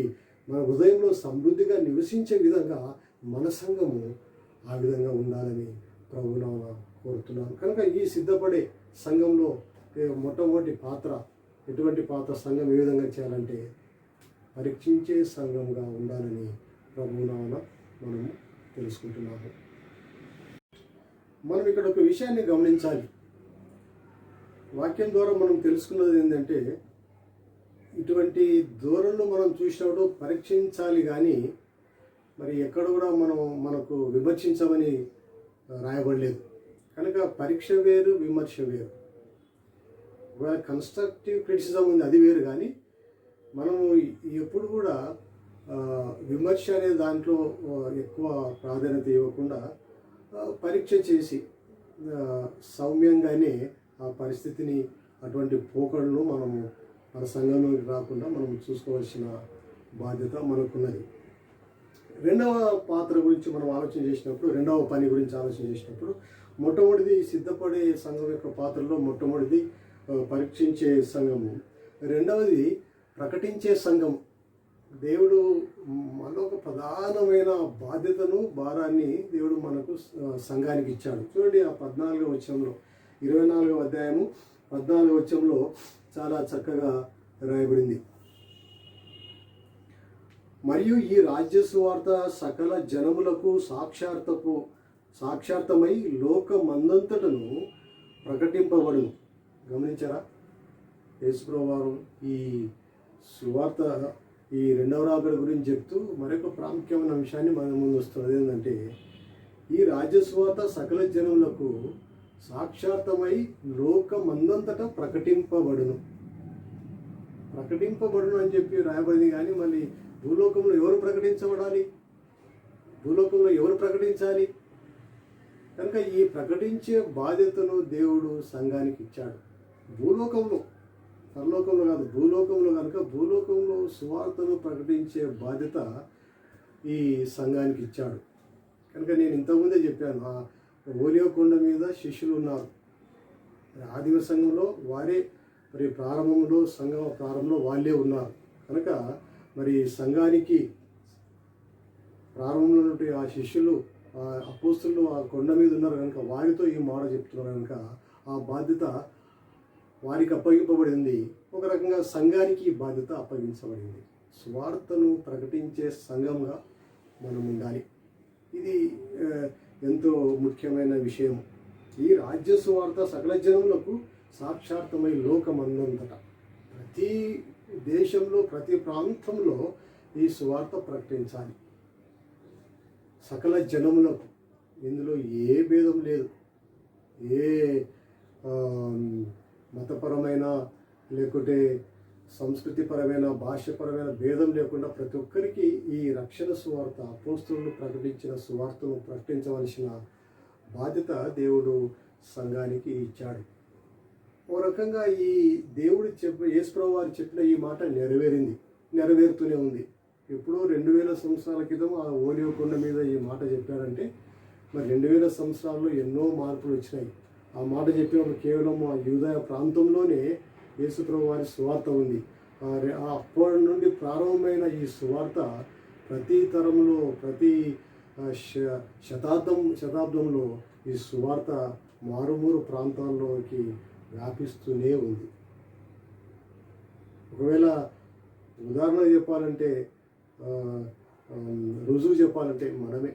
మన హృదయంలో సమృద్ధిగా నివసించే విధంగా మన సంఘము ఆ విధంగా ఉండాలని ప్రభువునామ కోరుతున్నాను. కనుక ఈ సిద్ధపడే సంఘంలో మొట్టమొదటి పాత్ర, ఎటువంటి పాత్ర సంఘం ఏ విధంగా చేయాలంటే పరీక్షించే సంఘంగా ఉండాలని ప్రభువునామ మనము తెలుసుకుంటున్నాము. మనం ఇక్కడ ఒక విషయాన్ని గమనించాలి. వాక్యం ద్వారా మనం తెలుసుకున్నది ఏంటంటే, ఇటువంటి ధోరణులు మనం చూసినప్పుడు పరీక్షించాలి, కానీ మరి ఎక్కడ కూడా మనకు విమర్శించమని రాయబడలేదు. కనుక పరీక్ష వేరు, విమర్శ వేరు. ఒకవేళ కన్స్ట్రక్టివ్ క్రిటిసిజం ఉంది, అది వేరు. కానీ మనము ఎప్పుడు కూడా విమర్శ అనే దాంట్లో ఎక్కువ ప్రాధాన్యత ఇవ్వకుండా పరీక్ష చేసి సౌమ్యంగానే ఆ పరిస్థితిని, అటువంటి పోకడలను మనము మన సంఘంలోకి రాకుండా మనం చూసుకోవాల్సిన బాధ్యత మనకున్నది. రెండవ పాత్ర గురించి మనం ఆలోచన చేసినప్పుడు, రెండవ పని గురించి ఆలోచన చేసినప్పుడు, మొట్టమొదటిది సిద్ధపడే సంఘం యొక్క పాత్రలో మొట్టమొదటిది పరీక్షించే సంఘము, రెండవది ప్రకటించే సంఘం. దేవుడు మనలో ఒక ప్రధానమైన బాధ్యతను, భారాన్ని దేవుడు మనకు సంఘానికి ఇచ్చాడు. చూడండి, ఆ 14వ వచనంలో, 24వ అధ్యాయము 14వ వచనంలో చాలా చక్కగా రాయబడింది. మరియు ఈ రాజ్య సువార్త సకల జనములకు సాక్షార్థమై లోకమందంతటను ప్రకటింపబడును. గమనించారా? యేసుప్రభువు వారు ఈ సువార్త, ఈ రెండవ రాకడ గురించి చెప్తూ మరొక ప్రాముఖ్యమైన అంశాన్ని మన ముందు వస్తున్నది. ఏంటంటే, ఈ రాజ్య సువార్త సకల జనములకు సాక్షార్థమై లోకమందంతట ప్రకటింపబడును అని చెప్పి రాయబడింది. కానీ మళ్ళీ భూలోకంలో ఎవరు ప్రకటించబడాలి? భూలోకంలో ఎవరు ప్రకటించాలి? కనుక ఈ ప్రకటించే బాధ్యతను దేవుడు సంఘానికి ఇచ్చాడు. భూలోకంలో, పరలోకంలో కాదు, భూలోకంలో. కనుక భూలోకంలో సువార్తను ప్రకటించే బాధ్యత ఈ సంఘానికి ఇచ్చాడు. కనుక నేను ఇంతకుముందే చెప్పాను, ఆ ఓలియో కొండ మీద శిష్యులు ఉన్నారు. ఆదిమ సంఘంలో వారే మరి సంఘం ప్రారంభంలో వాళ్ళే ఉన్నారు. కనుక మరి సంఘానికి ప్రారంభంలో ఉన్నటువంటి ఆ శిష్యులు, ఆ అపోస్తులు ఆ కొండ మీద ఉన్నారు కనుక వారితో ఈ మాట చెప్తున్నారు కనుక ఆ బాధ్యత వారికి అప్పగింపబడింది. ఒక రకంగా సంఘానికి ఈ బాధ్యత అప్పగించబడింది. సువార్తను ప్రకటించే సంఘంగా మనం ఉండాలి. ఇది ఎంతో ముఖ్యమైన విషయం. ఈ రాజ్య సువార్త సకల జనములకు సాక్షాత్మై లోకమందంతటా ప్రతి దేశంలో ప్రతి ప్రాంతంలో ఈ సువార్త ప్రకటించాలి. సకల జనములకు, ఇందులో ఏ భేదం లేదు. ఏ మతపరమైన లేకుంటే సంస్కృతిపరమైన భాషపరమైన భేదం లేకుండా ప్రతి ఒక్కరికి ఈ రక్షణ సువార్త, అపోస్తలులు ప్రకటించిన సువార్తను ప్రకటించవలసిన బాధ్యత దేవుడు సంఘానికి ఇచ్చాడు. ఓ రకంగా ఈ దేవుడు యేసుప్రభువు వారు చెప్పిన ఈ మాట నెరవేరుతూనే ఉంది. ఎప్పుడో 2000 సంవత్సరాల క్రితం ఆ ఓలియో కొండ మీద ఈ మాట చెప్పారంటే మరి 2000 సంవత్సరాల్లో ఎన్నో మార్పులు వచ్చినాయి. ఆ మాట చెప్పినప్పుడు కేవలం ఆ యూదయ ప్రాంతంలోనే యేసుప్రభువు వారి సువార్త ఉంది. అప్పటి నుండి ప్రారంభమైన ఈ సువార్త ప్రతి తరంలో, ప్రతి శతాబ్దంలో ఈ సువార్త మారుమూరు ప్రాంతాల్లోకి వ్యాపిస్తూనే ఉంది. ఒకవేళ ఉదాహరణ చెప్పాలంటే, రుజువు చెప్పాలంటే మనమే.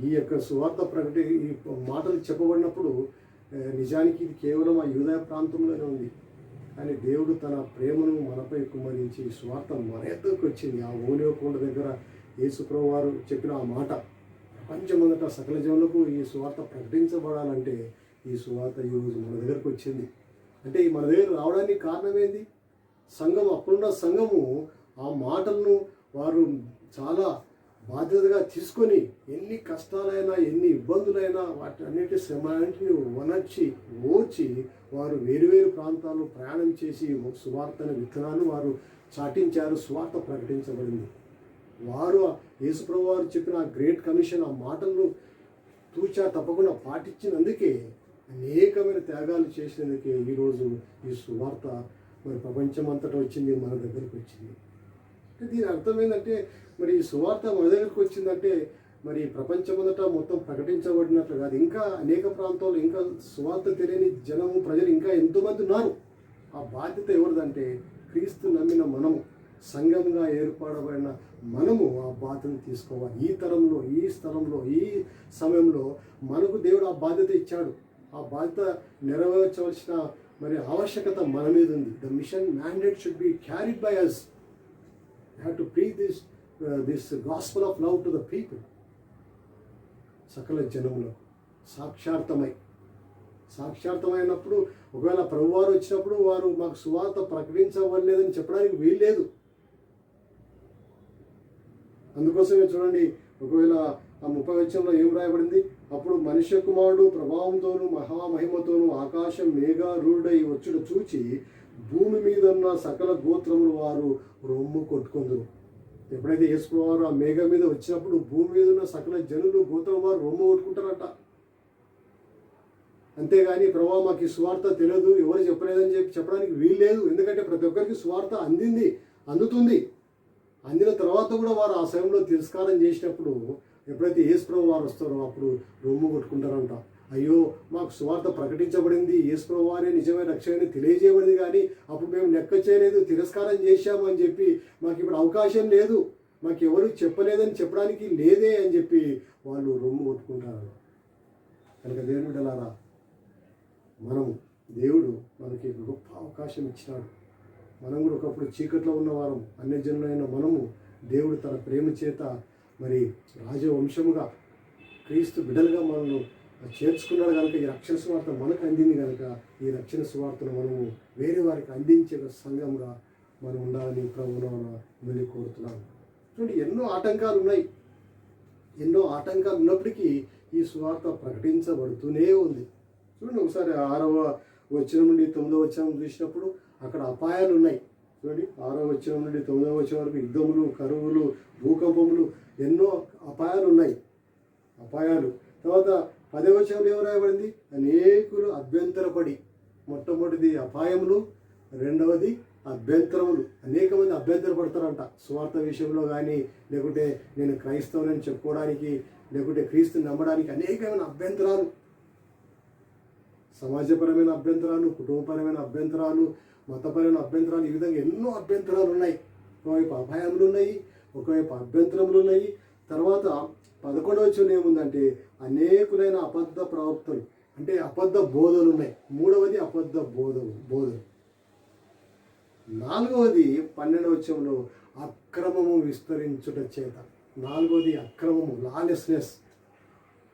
ఈ యొక్క సువార్త ఈ మాటలు చెప్పబడినప్పుడు నిజానికి ఇది కేవలం ఆ యూదయ ప్రాంతంలోనే ఉంది. కానీ దేవుడు తన ప్రేమను మనపై కుమ్మరించి సువార్త మన ఎద్దకు వచ్చింది. ఆ ఓలియో కొండ దగ్గర యేసుప్రభువు వారు చెప్పిన ఆ మాట ప్రపంచమంతటా సకల జనులకు ఈ సువార్త ప్రకటించబడాలంటే ఈ సువార్త ఈరోజు మన దగ్గరకు వచ్చింది. అంటే ఈ మన దగ్గర రావడానికి కారణం ఏంది? సంఘం, అప్పుడున్న సంఘము ఆ మాటలను వారు చాలా బాధ్యతగా తీసుకొని ఎన్ని కష్టాలైనా ఎన్ని ఇబ్బందులైనా వాటి అన్నిటి శ్రమన్నింటిని ఓర్చి వారు వేరువేరు ప్రాంతాల్లో ప్రయాణం చేసి సువార్తన విత్తనాన్ని వారు చాటించారు. సువార్త ప్రకటించబడింది. వారు యేసుప్రభువు వారు చెప్పిన గ్రేట్ కమిషన్, ఆ మాటలను తూచా తప్పకుండా పాటించినందుకే, అనేకమైన త్యాగాలు చేసినందుకే ఈరోజు ఈ సువార్త మరి ప్రపంచం అంతటా వచ్చింది, మన దగ్గరకు వచ్చింది. దీని అర్థం ఏంటంటే మరి ఈ సువార్త మన దగ్గరకు వచ్చిందంటే మరి ప్రపంచమంతటా మొత్తం ప్రకటించబడినట్లు కాదు. ఇంకా అనేక ప్రాంతాల్లో ఇంకా సువార్త తెలియని ప్రజలు ఇంకా ఎంతోమంది ఉన్నారు. ఆ బాధ్యత ఎవరిదంటే క్రీస్తు నమ్మిన మనము, సంఘంగా ఏర్పడబడిన మనము ఆ బాధ్యతను తీసుకోవాలి. ఈ తరంలో, ఈ స్థలంలో, ఈ సమయంలో మనకు దేవుడు ఆ బాధ్యత ఇచ్చాడు. ఆ బాధ్యత నెరవేర్చవలసిన మరి ఆవశ్యకత మన మీద ఉంది. The mission mandate should be carried by us. You have to preach this gospel of love to the people. సకల జనములకు సాక్షార్థమైనప్పుడు ఒకవేళ ప్రభువారు వచ్చినప్పుడు వారు మాకు సువార్త ప్రకటించవలేదని చెప్పడానికి వీల్లేదు. అందుకోసమే చూడండి, ఒకవేళ ఆ 30 వచనంలో ఏం రాయబడింది? అప్పుడు మనుష్య కుమారుడు ప్రభావంతోనూ మహామహిమతోనూ ఆకాశం మేఘారూఢుడై వచ్చుట చూచి భూమి మీద ఉన్న సకల గోత్రములు వారు రొమ్ము కొట్టుకుందరు. ఎప్పుడైతే యేసుప్రభువు వారు ఆ మేఘం మీద వచ్చినప్పుడు భూమి మీద ఉన్న సకల జనులు, గోత్రం వారు రొమ్ము కొట్టుకుంటారట. అంతేగాని ప్రభావ మాకు ఈ సువార్త తెలియదు, ఎవరు చెప్పలేదని చెప్పడానికి వీల్లేదు. ఎందుకంటే ప్రతి ఒక్కరికి సువార్త అందుతుంది. అందిన తర్వాత కూడా వారు ఆ సమయంలో తిరస్కారం చేసినప్పుడు, ఎప్పుడైతే యేసుప్రభువు వారు వస్తారో అప్పుడు రొమ్ము కొట్టుకుంటారంట. అయ్యో, మాకు సువార్త ప్రకటించబడింది, యేసుప్రభువు వారే నిజమైన రక్షణ తెలియజేయబడింది, కానీ అప్పుడు మేము లెక్క చేయలేదు, తిరస్కారం చేశాము అని చెప్పి మాకు ఇప్పుడు అవకాశం లేదు, మాకు ఎవరు చెప్పలేదని చెప్పడానికి లేదే అని చెప్పి వాళ్ళు రొమ్ము కొట్టుకుంటారు. కనుక దేవుని బిడ్డలారా, దేవుడు మనకి గొప్ప అవకాశం ఇచ్చినాడు. మనం కూడా ఒకప్పుడు చీకట్లో ఉన్నవారం, అన్యజనులైన మనము దేవుడు తన ప్రేమ చేత మరి రాజవంశముగా క్రీస్తు బిడ్డలుగా మనల్ని చేర్చుకున్నాడు కనుక ఈ రక్షణ సువార్త మనకు అందింది కనుక ఈ రక్షణ సువార్తను మనము వేరే వారికి అందించే సంఘంగా మనం ఉండాలని ప్రభువును మళ్ళీ కోరుతున్నాను. చూడండి, ఎన్నో ఆటంకాలు ఉన్నప్పటికీ ఈ సువార్త ప్రకటించబడుతూనే ఉంది. చూడండి, ఒకసారి 6వ వచనం నుండి 9వ వచనం చూసినప్పుడు అక్కడ అపాయాలు ఉన్నాయి. చూడండి 6వ వచనం నుండి 9వ వచనం వరకు యుద్ధములు, కరువులు, భూకంపములు, ఎన్నో అపాయాలు ఉన్నాయి. అపాయాలు. తర్వాత 10వ వచనంలో ఏమో రాయబడింది, అనేకులు అభ్యంతరపడి. మొట్టమొదటిది అపాయములు, రెండవది అభ్యంతరములు. అనేక మంది అభ్యంతరపడతారంట సువార్త విషయంలో కానీ, లేకుంటే నేను క్రైస్తవులని చెప్పుకోవడానికి, లేకుంటే క్రీస్తుని నమ్మడానికి అనేకమైన అభ్యంతరాలు, సమాజపరమైన అభ్యంతరాలు, కుటుంబపరమైన అభ్యంతరాలు, మతపరమైన అభ్యంతరాలు, ఈ విధంగా ఎన్నో అభ్యంతరాలు ఉన్నాయి. ఒకవైపు అపాయములు ఉన్నాయి, ఒకవైపు అభ్యంతరములు ఉన్నాయి. తర్వాత 11వ వచనం ఏముందంటే అనేకులైన అబద్ధ ప్రవక్తలు, అంటే అబద్ధ బోధలు ఉన్నాయి. మూడవది అబద్ధ బోధలు. 4వది 12వ వచనంలో అక్రమము విస్తరించుట చేత. 4వది అక్రమము, లాలెస్నెస్.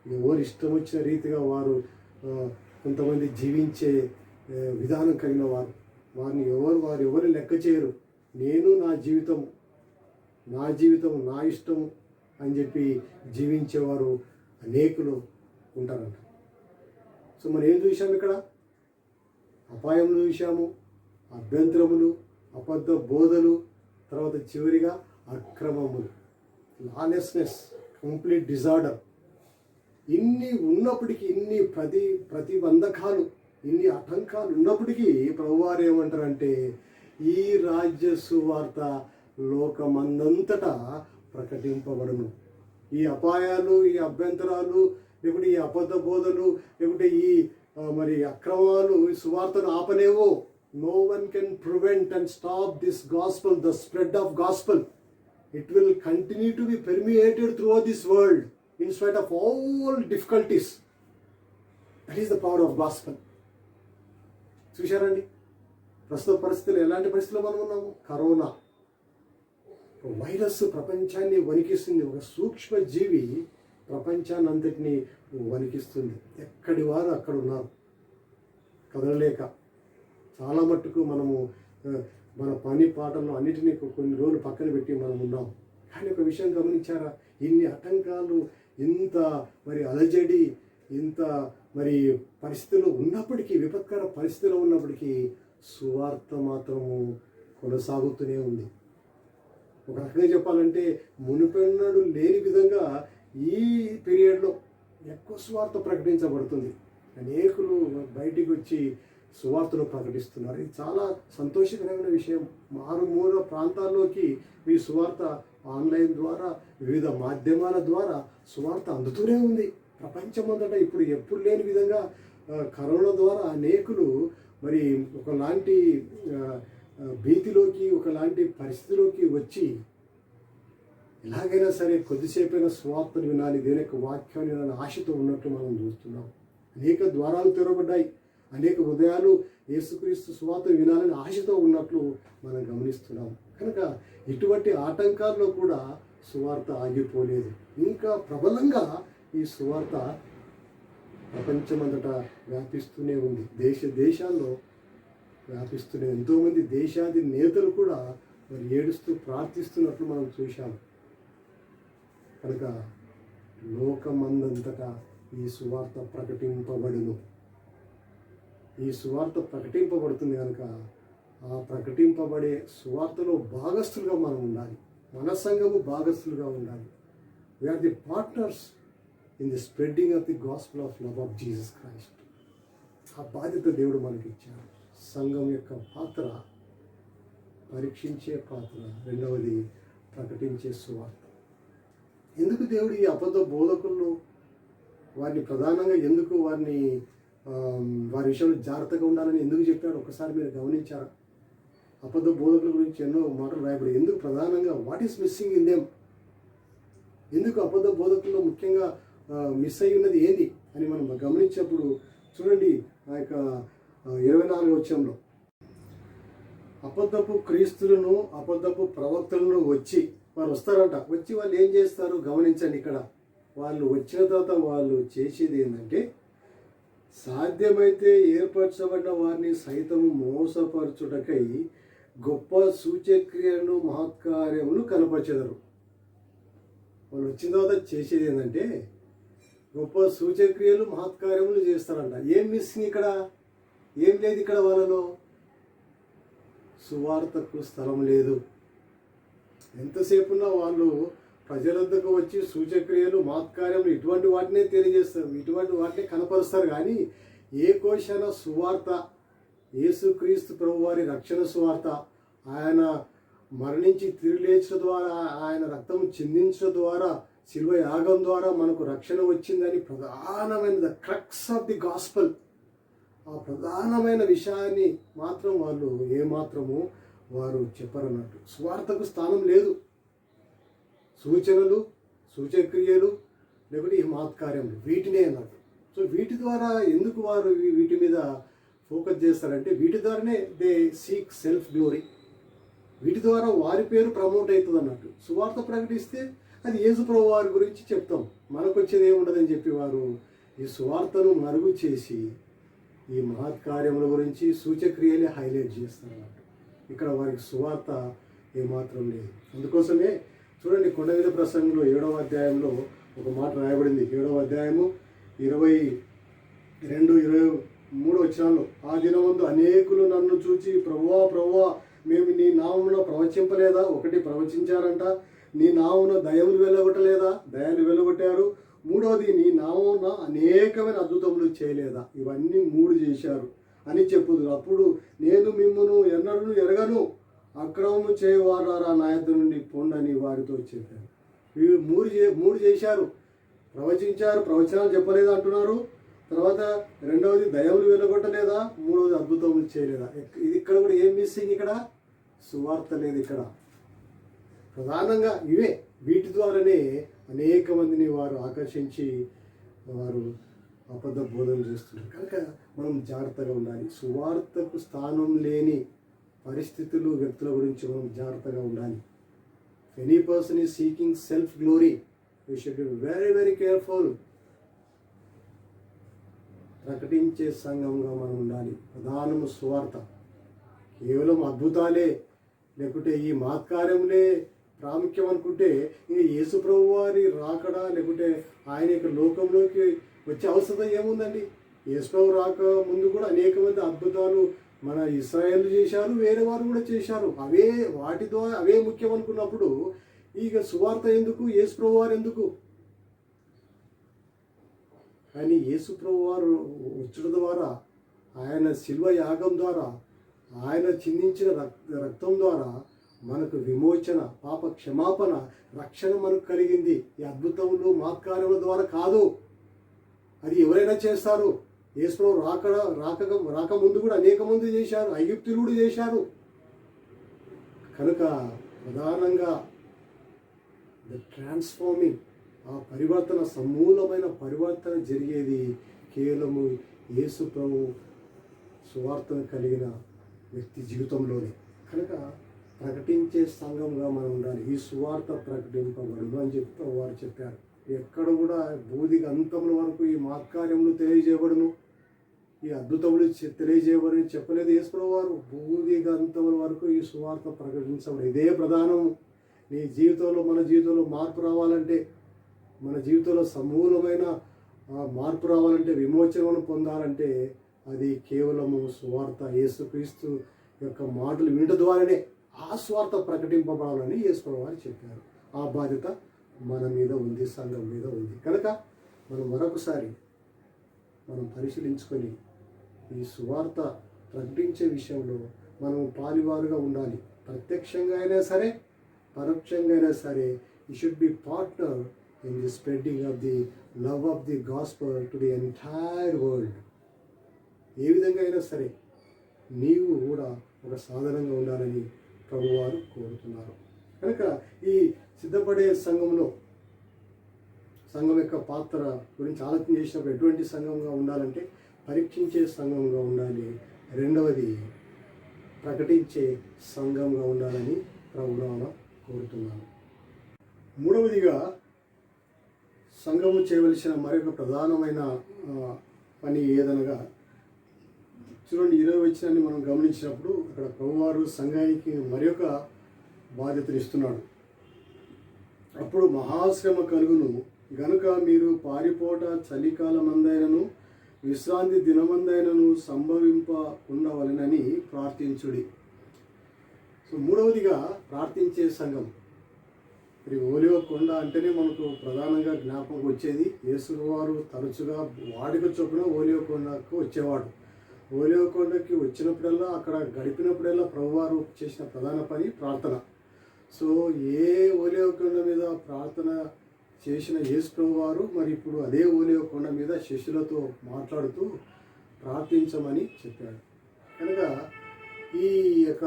ఎవరు ఇష్టం వచ్చిన రీతిగా వారు కొంతమంది జీవించే విధానం కలిగిన వారు. వారు ఎవరు లెక్క చేయరు. నేను నా జీవితము నా ఇష్టము అని చెప్పి జీవించేవారు అనేకులు ఉంటారంట. సో మనం ఏం చూసాము ఇక్కడ? అపాయములు చూసాము, అభ్యంతరములు, అబద్ధ బోధలు, తర్వాత చివరిగా అక్రమములు, లాలెస్నెస్, కంప్లీట్ డిజార్డర్. ఇన్ని ఉన్నప్పటికీ, ఇన్ని ప్రతిబంధకాలు, ఇన్ని ఆటంకాలు ఉన్నప్పటికీ ప్రభువారు ఏమంటారంటే ఈ రాజ్య సువార్త లోకమందంతటా ప్రకటింపబడును. ఈ అపాయాలు, ఈ అభ్యంతరాలు, లేకుంటే ఈ అబద్ధ బోధలు, లేకుంటే ఈ మరి అక్రమాలు ఈ సువార్తను ఆపలేవో. No one can prevent and stop this gospel, the spread of gospel. It will continue to be permeated through this world in spite of all difficulties. That is the power of gospel. చూశారండి ప్రస్తుత పరిస్థితులు, ఎలాంటి పరిస్థితుల్లో మనం ఉన్నాము? Corona virus ప్రపంచాన్ని వణికిస్తుంది. ఒక సూక్ష్మ జీవి ప్రపంచాన్ని అంతటినీ వణికిస్తుంది. ఎక్కడి వారు అక్కడ ఉన్నారు, కదలలేక. చాలా మట్టుకు మనము మన పని పాటల్లో అన్నిటినీ కొన్ని రోజులు పక్కన పెట్టి మనం ఉన్నాం. కానీ ఒక విషయం గమనించారా? ఇన్ని ఆటంకాలు, ఇంత మరి అలజడి, ఇంత మరి పరిస్థితులు ఉన్నప్పటికీ, విపత్కర పరిస్థితులు ఉన్నప్పటికీ సువార్త మాత్రము కొనసాగుతూనే ఉంది. ఒక రకంగా చెప్పాలంటే మునుపెన్నడు లేని విధంగా ఈ పీరియడ్లో ఎక్కువ సువార్త ప్రకటించబడుతుంది. అనేకులు బయటికి వచ్చి సువార్తను ప్రకటిస్తున్నారు. ఇది చాలా సంతోషకరమైన విషయం. మారుమూల ప్రాంతాల్లోకి ఈ సువార్త ఆన్లైన్ ద్వారా, వివిధ మాధ్యమాల ద్వారా సువార్త అందుతూనే ఉంది. ప్రపంచమంతటా ఎప్పుడు లేని విధంగా కరోనా ద్వారా అనేకులు మరి ఒకలాంటి భీతిలోకి, ఒకలాంటి పరిస్థితిలోకి వచ్చి ఎలాగైనా సరే కొద్దిసేపైనా సువార్తను వినాలి, దేని యొక్క వాక్యాన్ని వినాలని ఆశతో ఉన్నట్టు మనం చూస్తున్నాం. అనేక ద్వారాలు తెరవబడ్డాయి, అనేక హృదయాలు యేసుక్రీస్తు సువార్త వినాలని ఆశతో ఉన్నట్లు మనం గమనిస్తున్నాం. కనుక ఇటువంటి ఆటంకాల్లో కూడా సువార్త ఆగిపోలేదు. ఇంకా ప్రబలంగా ఈ సువార్త ప్రపంచమంతటా వ్యాపిస్తూనే ఉంది. దేశాల్లో వ్యాపిస్తూనే. ఎంతోమంది దేశాది నేతలు కూడా మరి ఏడుస్తూ ప్రార్థిస్తున్నట్లు మనం చూశాం. కనుక లోకమందంతటా ఈ సువార్త ప్రకటింపబడును. ఈ సువార్త ప్రకటింపబడుతుంది కనుక ఆ ప్రకటింపబడే సువార్తలో భాగస్థులుగా మనం ఉండాలి. మన సంఘము భాగస్థులుగా ఉండాలి. We are the partners in the spreading of the gospel of love of Jesus Christ. ఆ బాధ్యత దేవుడు మనకి ఇచ్చాడు. సంఘం యొక్క పాత్ర పరీక్షించే పాత్ర, రెండవది ప్రకటించే సువార్త. ఎందుకు దేవుడు ఈ అబద్ధ బోధకులను వారిని ప్రధానంగా వారి విషయంలో జాగ్రత్తగా ఉండాలని ఎందుకు చెప్పాడు? ఒకసారి మీరు గమనించారా? అబద్ధ బోధకుల గురించి ఎన్నో మాటలు రాయబడి. ఎందుకు ప్రధానంగా? What is missing in them? ఎందుకు అబద్ధ బోధకుల్లో ముఖ్యంగా మిస్ అయి ఉన్నది ఏంది అని మనం గమనించినప్పుడు చూడండి, ఆ యొక్క 24వ వచనంలో అబద్ధపు క్రీస్తులను, అబద్ధపు ప్రవక్తలను వారు వస్తారంట. వచ్చి వాళ్ళు ఏం చేస్తారు గమనించండి. ఇక్కడ వాళ్ళు వచ్చిన తర్వాత వాళ్ళు చేసేది ఏంటంటే, సాధ్యమైతే ఏర్పరచబడిన వారిని సైతము మోసపరచుటకై గొప్ప సూచక్రియలను, మహత్కార్యములు కనపరచెదరు. వాళ్ళు వచ్చిన తర్వాత చేసేది ఏంటంటే గొప్ప సూచక్రియలు, మహత్కార్యములు చేస్తారంట. ఏం మిస్సింగ్ ఇక్కడ? ఏం లేదు ఇక్కడ వాళ్ళలో? సువార్తకు స్థలం లేదు. ఎంతసేపున్నా వాళ్ళు ప్రజలందరికీ వచ్చి సూచక్రియలు, మాత్కార్యములు ఇటువంటి వాటినే తెలియజేస్తారు, ఇటువంటి వాటినే కనపరుస్తారు. కానీ ఏ కోశాన సువార్త, యేసుక్రీస్తు ప్రభువారి రక్షణ సువార్త, ఆయన మరణించి తిరిగి లేచడం ద్వారా, ఆయన రక్తం చిందించడం ద్వారా, శిలువ యాగం ద్వారా మనకు రక్షణ వచ్చిందని ప్రధానమైన the crux of the gospel, ఆ ప్రధానమైన విషయాన్ని మాత్రం వాళ్ళు ఏమాత్రము వారు చెప్పరన్నట్టు. సువార్తకు స్థానం లేదు. సూచనలు, సూచక్రియలు, లేకపోతే ఈ మాత్కార్యములు, వీటినే అన్నట్టు. సో వీటి ద్వారా ఎందుకు వారు వీటి మీద ఫోకస్ చేస్తారంటే, వీటి ద్వారానే దే సీక్ సెల్ఫ్ గ్లోరీ. వీటి ద్వారా వారి పేరు ప్రమోట్ అవుతుంది అన్నట్టు. సువార్త ప్రకటిస్తే అది యేసు ప్రభు వారి గురించి చెప్తాం, మనకు వచ్చేది ఏముండదని చెప్పి వారు ఈ సువార్తను మరుగు చేసి ఈ మహత్కార్యముల గురించి, సూచక్రియలే హైలైట్ చేస్తారు అన్నట్టు. ఇక్కడ వారికి సువార్త ఏమాత్రం లేదు. అందుకోసమే చూడండి, కొండ మీద ప్రసంగంలో 7వ అధ్యాయంలో ఒక మాట రాయబడింది. 7వ అధ్యాయము 22-23 వచనాల్లో, ఆ దినమందు అనేకులు నన్ను చూచి, ప్రభువా ప్రభువా, మేము నీ నామమున ప్రవచింపలేదా? ఒకటి ప్రవచించారంట. నీ నామమున దయములు వెళ్ళగొట్టలేదా? దయాలు వెళ్ళగొట్టారు. మూడవది, నీ నామమున అనేకమైన అద్భుతములు చేయలేదా? ఇవన్నీ 3 చేశారు అని చెప్పుదు. అప్పుడు నేను మిమ్మును ఎన్నడూ ఎరగను, అక్రమము చేయవారారా నా యొద్ద నుండి పొండని వారితో చెప్పారు. వీరు 3 చేశారు. ప్రవచించారు, ప్రవచనాలు చెప్పలేదు అంటున్నారు. తర్వాత రెండవది దయములు వెళ్ళగొట్టలేదా? మూడవది అద్భుతములు చేయలేదా? ఇది ఇక్కడ కూడా ఏం మిస్సింగ్? ఇక్కడ సువార్త లేదు. ఇక్కడ ప్రధానంగా ఇవే. వీటి ద్వారానే అనేక మందిని వారు ఆకర్షించి వారు అబద్ధ బోధన చేస్తున్నారు. కనుక మనం జాగ్రత్తగా ఉండాలి. సువార్తకు స్థానం లేని పరిస్థితులు, వ్యక్తుల గురించి మనం జాగ్రత్తగా ఉండాలి. Any person is seeking self glory, we should be very very careful. ప్రకటించే సంఘంగా మనం ఉండాలి. ప్రధానము సువార్త. కేవలం అద్భుతాలే లేకుంటే ఈ మాత్కార్యములే ప్రాముఖ్యం అనుకుంటే ఇక యేసు ప్రభు వారి రాకడా లేకుంటే ఆయన యొక్క లోకంలోకి వచ్చే అవసరం ఏముందండి? యేసు ప్రభు రాక ముందు కూడా అనేక మంది అద్భుతాలు మన ఇశ్రాయేలు చేశారు, వేరే వారు కూడా చేశారు. వాటి ద్వారా అవే ముఖ్యం అనుకున్నప్పుడు ఇక సువార్త ఎందుకు? యేసు ప్రభు వారు ఎందుకు? కానీ యేసు ప్రభు వారు వచ్చడం ద్వారా, ఆయన శిల్వ యాగం ద్వారా, ఆయన చిందించిన రక్తం ద్వారా మనకు విమోచన, పాప క్షమాపణ, రక్షణ మనకు కలిగింది. ఈ అద్భుతములు, మాత్కార్యముల ద్వారా కాదు. అది ఎవరైనా చేస్తారు. యేసు ప్రభు రాకముందు కూడా అనేక మంది చేశారు, ఐగుప్తులు కూడా చేశారు. కనుక ప్రధానంగా ద ట్రాన్స్ఫార్మింగ్, ఆ పరివర్తన, సమూలమైన పరివర్తన జరిగేది కేవలము యేసు ప్రభు సువార్తను కలిగిన వ్యక్తి జీవితంలోనే. కనుక ప్రకటించే సంఘంగా మనం ఉండాలి. ఈ సువార్త ప్రకటింపబడదు అని చెప్పి వారు చెప్పారు. ఎక్కడ కూడా బూదిగ అంతముల వరకు ఈ మాత్కార్యములు తెలియజేయబడును, ఈ అద్భుతములు తెలియజేయబడని చెప్పలేదు యేసు ప్రభు వారు. బూదిగ అంతముల వరకు ఈ సువార్త ప్రకటించబడి, ఇదే ప్రధానము. నీ జీవితంలో, మన జీవితంలో మార్పు రావాలంటే, మన జీవితంలో సమూలమైన మార్పు రావాలంటే, విమోచనను పొందాలంటే అది కేవలము సువార్త, యేసుక్రీస్తు యొక్క మాటలు వినడం ద్వారానే ఆ స్వార్థ ప్రకటింపబడాలని యేసు ప్రభు వారు చెప్పారు. ఆ బాధ్యత మన మీద ఉంది, సంఘం మీద ఉంది. కనుక మనం మరొకసారి మనం పరిశీలించుకొని ఈ సువార్త ప్రకటించే విషయంలో మనం పాలివారుగా ఉండాలి. ప్రత్యక్షంగా అయినా సరే, పరోక్షంగా అయినా సరే, you should be partner in the spreading of the love of the gospel to the entire world. ఏ విధంగా అయినా సరే నీవు కూడా ఒక సాధనంగా ఉండాలని ప్రభువారు కోరుతున్నారు. కనుక ఈ సిద్ధపడే సంఘంలో సంఘం యొక్క పాత్ర గురించి ఆలోచన చేసినప్పుడు ఎటువంటి సంఘంగా ఉండాలంటే పరీక్షించే సంఘంగా ఉండాలి. రెండవది ప్రకటించే సంఘంగా ఉండాలని ప్రభువును కోరుతున్నాను. మూడవదిగా సంఘము చేయవలసిన మరొక ప్రధానమైన పని ఏదనగా, చూడండి 20 వచనాన్ని మనం గమనించినప్పుడు అక్కడ ప్రభువారు సంఘానికి మరొక బాధ్యతను ఇస్తున్నాడు. అప్పుడు మహాశ్రమ కలుగును గనుక మీరు పారిపోట చలికాలమందైనను విశ్రాంతి దినమందైనను సంభవింప ఉండవలెనని ప్రార్థించుడి. సో మూడవదిగా ప్రార్థించే సంఘం. మరి ఓలివ కొండ అంటేనే మనకు ప్రధానంగా జ్ఞాపకం వచ్చేది యేసు వారు తరచుగా వాడుక చొప్పున ఓలివ కొండకు వచ్చేవాడు. ఓలివ కొండకి వచ్చినప్పుడల్లా అక్కడ గడిపినప్పుడల్లా ప్రభువారు చేసిన ప్రధాన పని ప్రార్థన. సో ఏ ఓలివ కొండ మీద ప్రార్థన చేసిన యేసు ప్రభువారు మరి ఇప్పుడు అదే ఓలివ కొండ మీద శిష్యులతో మాట్లాడుతూ ప్రార్థించమని చెప్పాడు. కనుక ఈ యొక్క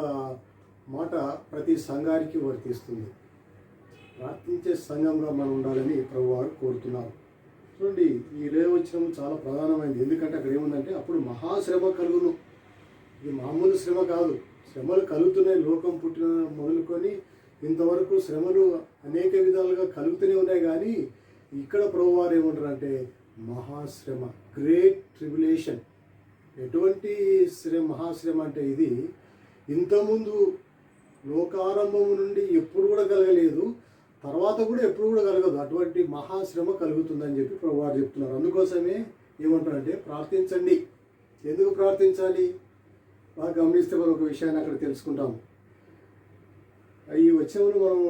మాట ప్రతి సంఘానికి వర్తిస్తుంది. ప్రార్థించే సంఘంగా మనం ఉండాలని ప్రభువారు కోరుతున్నారు. చూడండి, ఈ లేవచనం చాలా ప్రధానమైనది. ఎందుకంటే అక్కడ ఏముందంటే అప్పుడు మహాశ్రమ కలుగును. ఇది మామూలు శ్రమ కాదు, శ్రమలు కలుగుతున్నాయి. లోకం పుట్టిన మొదలుకొని ఇంతవరకు శ్రమలు అనేక విధాలుగా కలుగుతూనే ఉన్నాయి. కానీ ఇక్కడ ప్రభువారు ఏమంటారంటే మహాశ్రమ, గ్రేట్ ట్రిబులేషన్. ఎటువంటి మహాశ్రమ అంటే ఇది ఇంతకుముందు లోకారంభము నుండి ఎప్పుడు కూడా కలగలేదు, తర్వాత కూడా ఎప్పుడు కూడా కలగదు. అటువంటి మహాశ్రమ కలుగుతుందని చెప్పి ప్రభువారు చెప్తున్నారు. అందుకోసమే ఏమంటారంటే ప్రార్థించండి. ఎందుకు ప్రార్థించాలి? బాగా గమనిస్తే మనం ఒక విషయాన్ని అక్కడ తెలుసుకుంటాము. ఈ వచనమును మనం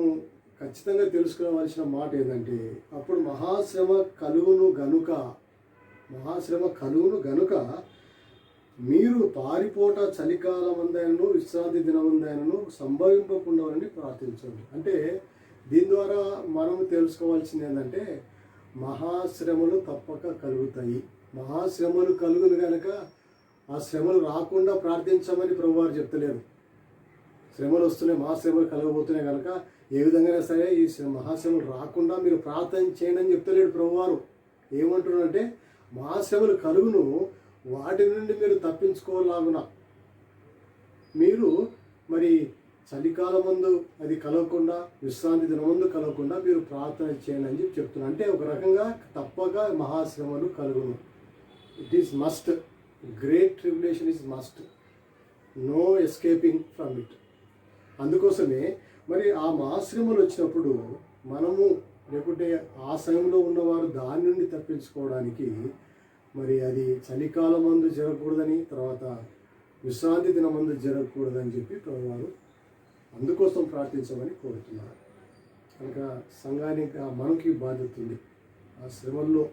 ఖచ్చితంగా తెలుసుకోవాల్సిన మాట ఏంటంటే అప్పుడు మహాశ్రమ కలుగును గనుక మీరు పారిపోట చలికాలమందైనను విశ్రాంతి దినమందైనను సంభవింపకుండాలని ప్రార్థించండి. అంటే దీని ద్వారా మనం తెలుసుకోవాల్సింది ఏంటంటే మహాశ్రమలు తప్పక కలుగుతాయి. మహాశ్రమలు కలుగును కనుక ఆ శ్రమలు రాకుండా ప్రార్థించమని ప్రభువారు చెప్తలేరు. శ్రమలు వస్తున్నాయి, మహాశ్రమలు కలగబోతున్నాయి కనుక ఏ విధంగా సరే ఈ మహాశ్రమలు రాకుండా మీరు ప్రార్థన చేయండి అని చెప్తలేడు ప్రభువారు. ఏమంటున్నారంటే మహాశ్రమలు కలుగును, వాటి నుండి మీరు తప్పించుకోలాగున మీరు మరి చలికాలం ముందు అది కలగకుండా విశ్రాంతి దినం ముందు కలగకుండా మీరు ప్రార్థన చేయండి అని చెప్పి చెప్తున్నారు. అంటే ఒక రకంగా తప్పక మహాశ్రమలు కలుగును. It is must. Great tribulation is must. No escaping from it. అందుకోసమే మరి ఆ మహాశ్రమలు వచ్చినప్పుడు మనము లేకుంటే ఆ సమయంలో ఉన్నవారు దాని నుండి తప్పించుకోవడానికి మరి అది చలికాలం మందు జరగకూడదని, తర్వాత విశ్రాంతి దినమందు జరగకూడదని చెప్పి ప్రభువారు అందుకోసం ప్రార్థించమని కోరుతున్నారు. కనుక సంఘానికి మనకి బాధ్యత ఉంది. ఆ శ్రమల్లో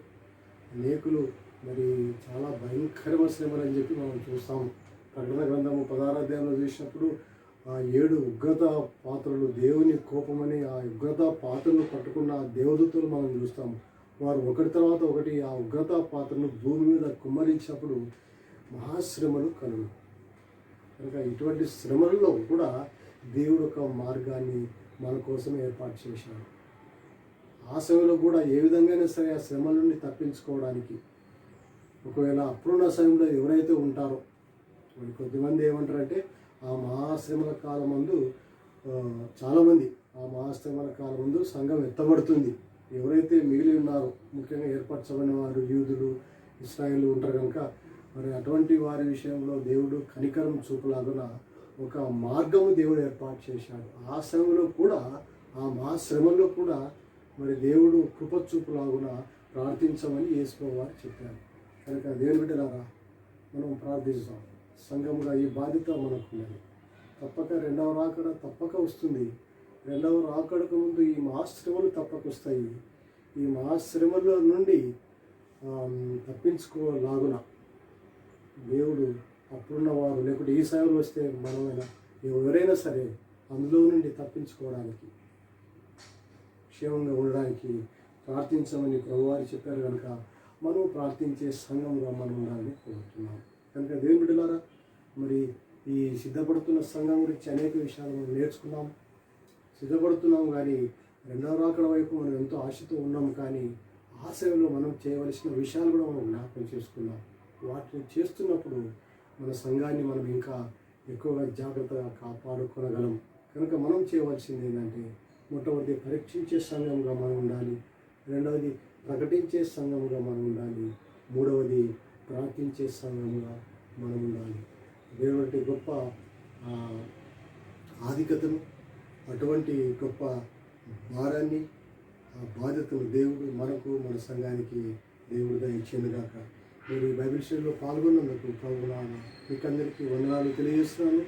అనేకులు మరి చాలా భయంకరమైన శ్రమలు అని చెప్పి మనం చూస్తాము. ప్రకటన గ్రంథము 16వ అధ్యాయంలో చూసినప్పుడు ఆ 7 ఉగ్రత పాత్రలు, దేవుని కోపమని ఆ ఉగ్రత పాత్రలు పట్టుకున్న దేవదూతలు మనం చూస్తాము. వారు ఒకటి తర్వాత ఒకటి ఆ ఉగ్రత పాత్రను భూమి మీద కుమ్మరించినప్పుడు మహాశ్రమలు కలుగు. కనుక ఇటువంటి శ్రమలలో కూడా దేవుడు ఒక మార్గాన్ని మన కోసం ఏర్పాటు చేశాడు. ఆ సమయంలో కూడా ఏ విధంగానే సరే ఆ శ్రమల నుండి తప్పించుకోవడానికి ఒకవేళ అప్పుడున్న సమయంలో ఎవరైతే ఉంటారో మరి కొద్దిమంది ఏమంటారంటే ఆ మహాశ్రమల కాలం ముందు చాలామంది ఆ మహాశ్రమల కాలం ముందు సంఘం ఎత్తబడుతుంది. ఎవరైతే మిగిలి ఉన్నారో ముఖ్యంగా ఏర్పరచబడిన వారు యూదులు, ఇశ్రాయేలు ఉంటారు కనుక మరి అటువంటి వారి విషయంలో దేవుడు కనికరం చూపలాగున ఒక మార్గము దేవుడు ఏర్పాటు చేశాడు. ఆ సమయంలో కూడా ఆ మహాశ్రమంలో కూడా మరి దేవుడు కృప చూపులాగున ప్రార్థించమని యేసుప్రభువు వారు చెప్పారు. కనుక దేవుని బిడ్డలారా మనం ప్రార్థిస్తాం. సంఘముగా ఈ బాధ్యత మనకు ఉన్నది. తప్పక రెండవ రాకడ తప్పక వస్తుంది. రెండవ రాకడకు ముందు ఈ మహాశ్రమలు తప్పక వస్తాయి. ఈ మహాశ్రమల నుండి తప్పించుకోలాగున దేవుడు అప్పుడున్న వారు లేకుంటే ఈ సమయంలో వస్తే మనమైనా ఎవరైనా సరే అందులో నుండి తప్పించుకోవడానికి క్షేమంగా ఉండడానికి ప్రార్థించమని ప్రభువారు చెప్పారు. కనుక మనం ప్రార్థించే సంఘంగా మనం ఉండాలని కోరుతున్నాం. కనుక దేవుని బిడ్డలారా మరి ఈ సిద్ధపడుతున్న సంఘం గురించి అనేక విషయాలు మనం నేర్చుకున్నాం, సిద్ధపడుతున్నాం. కానీ రెండవ రాకడ వైపు మనం ఎంతో ఆశతో ఉన్నాం. కానీ ఆ సమయంలో మనం చేయవలసిన విషయాలు కూడా మనం జ్ఞాపకం చేసుకున్నాం. వాటిని చేస్తున్నప్పుడు మన సంఘాన్ని మనం ఇంకా ఎక్కువగా జాగ్రత్తగా కాపాడుకోగలం. కనుక మనం చేయవలసింది ఏంటంటే మొట్టమొదటి పరీక్షించే సంఘంగా మనం ఉండాలి. రెండవది ప్రకటించే సంఘంగా మనం ఉండాలి. మూడవది ప్రార్థించే సంఘంగా మనం ఉండాలి. దేవుడి గొప్ప ఆధిక్యతను, అటువంటి గొప్ప భారాన్ని, ఆ బాధ్యతను దేవుడు మనకు, మన సంఘానికి దేవుడిగా ఇచ్చేందుగాక. మీరు ఈ బైబిల్ స్టడీలో పాల్గొన్నందుకు మీకు అందరికీ వందనాలు తెలియజేస్తున్నాను.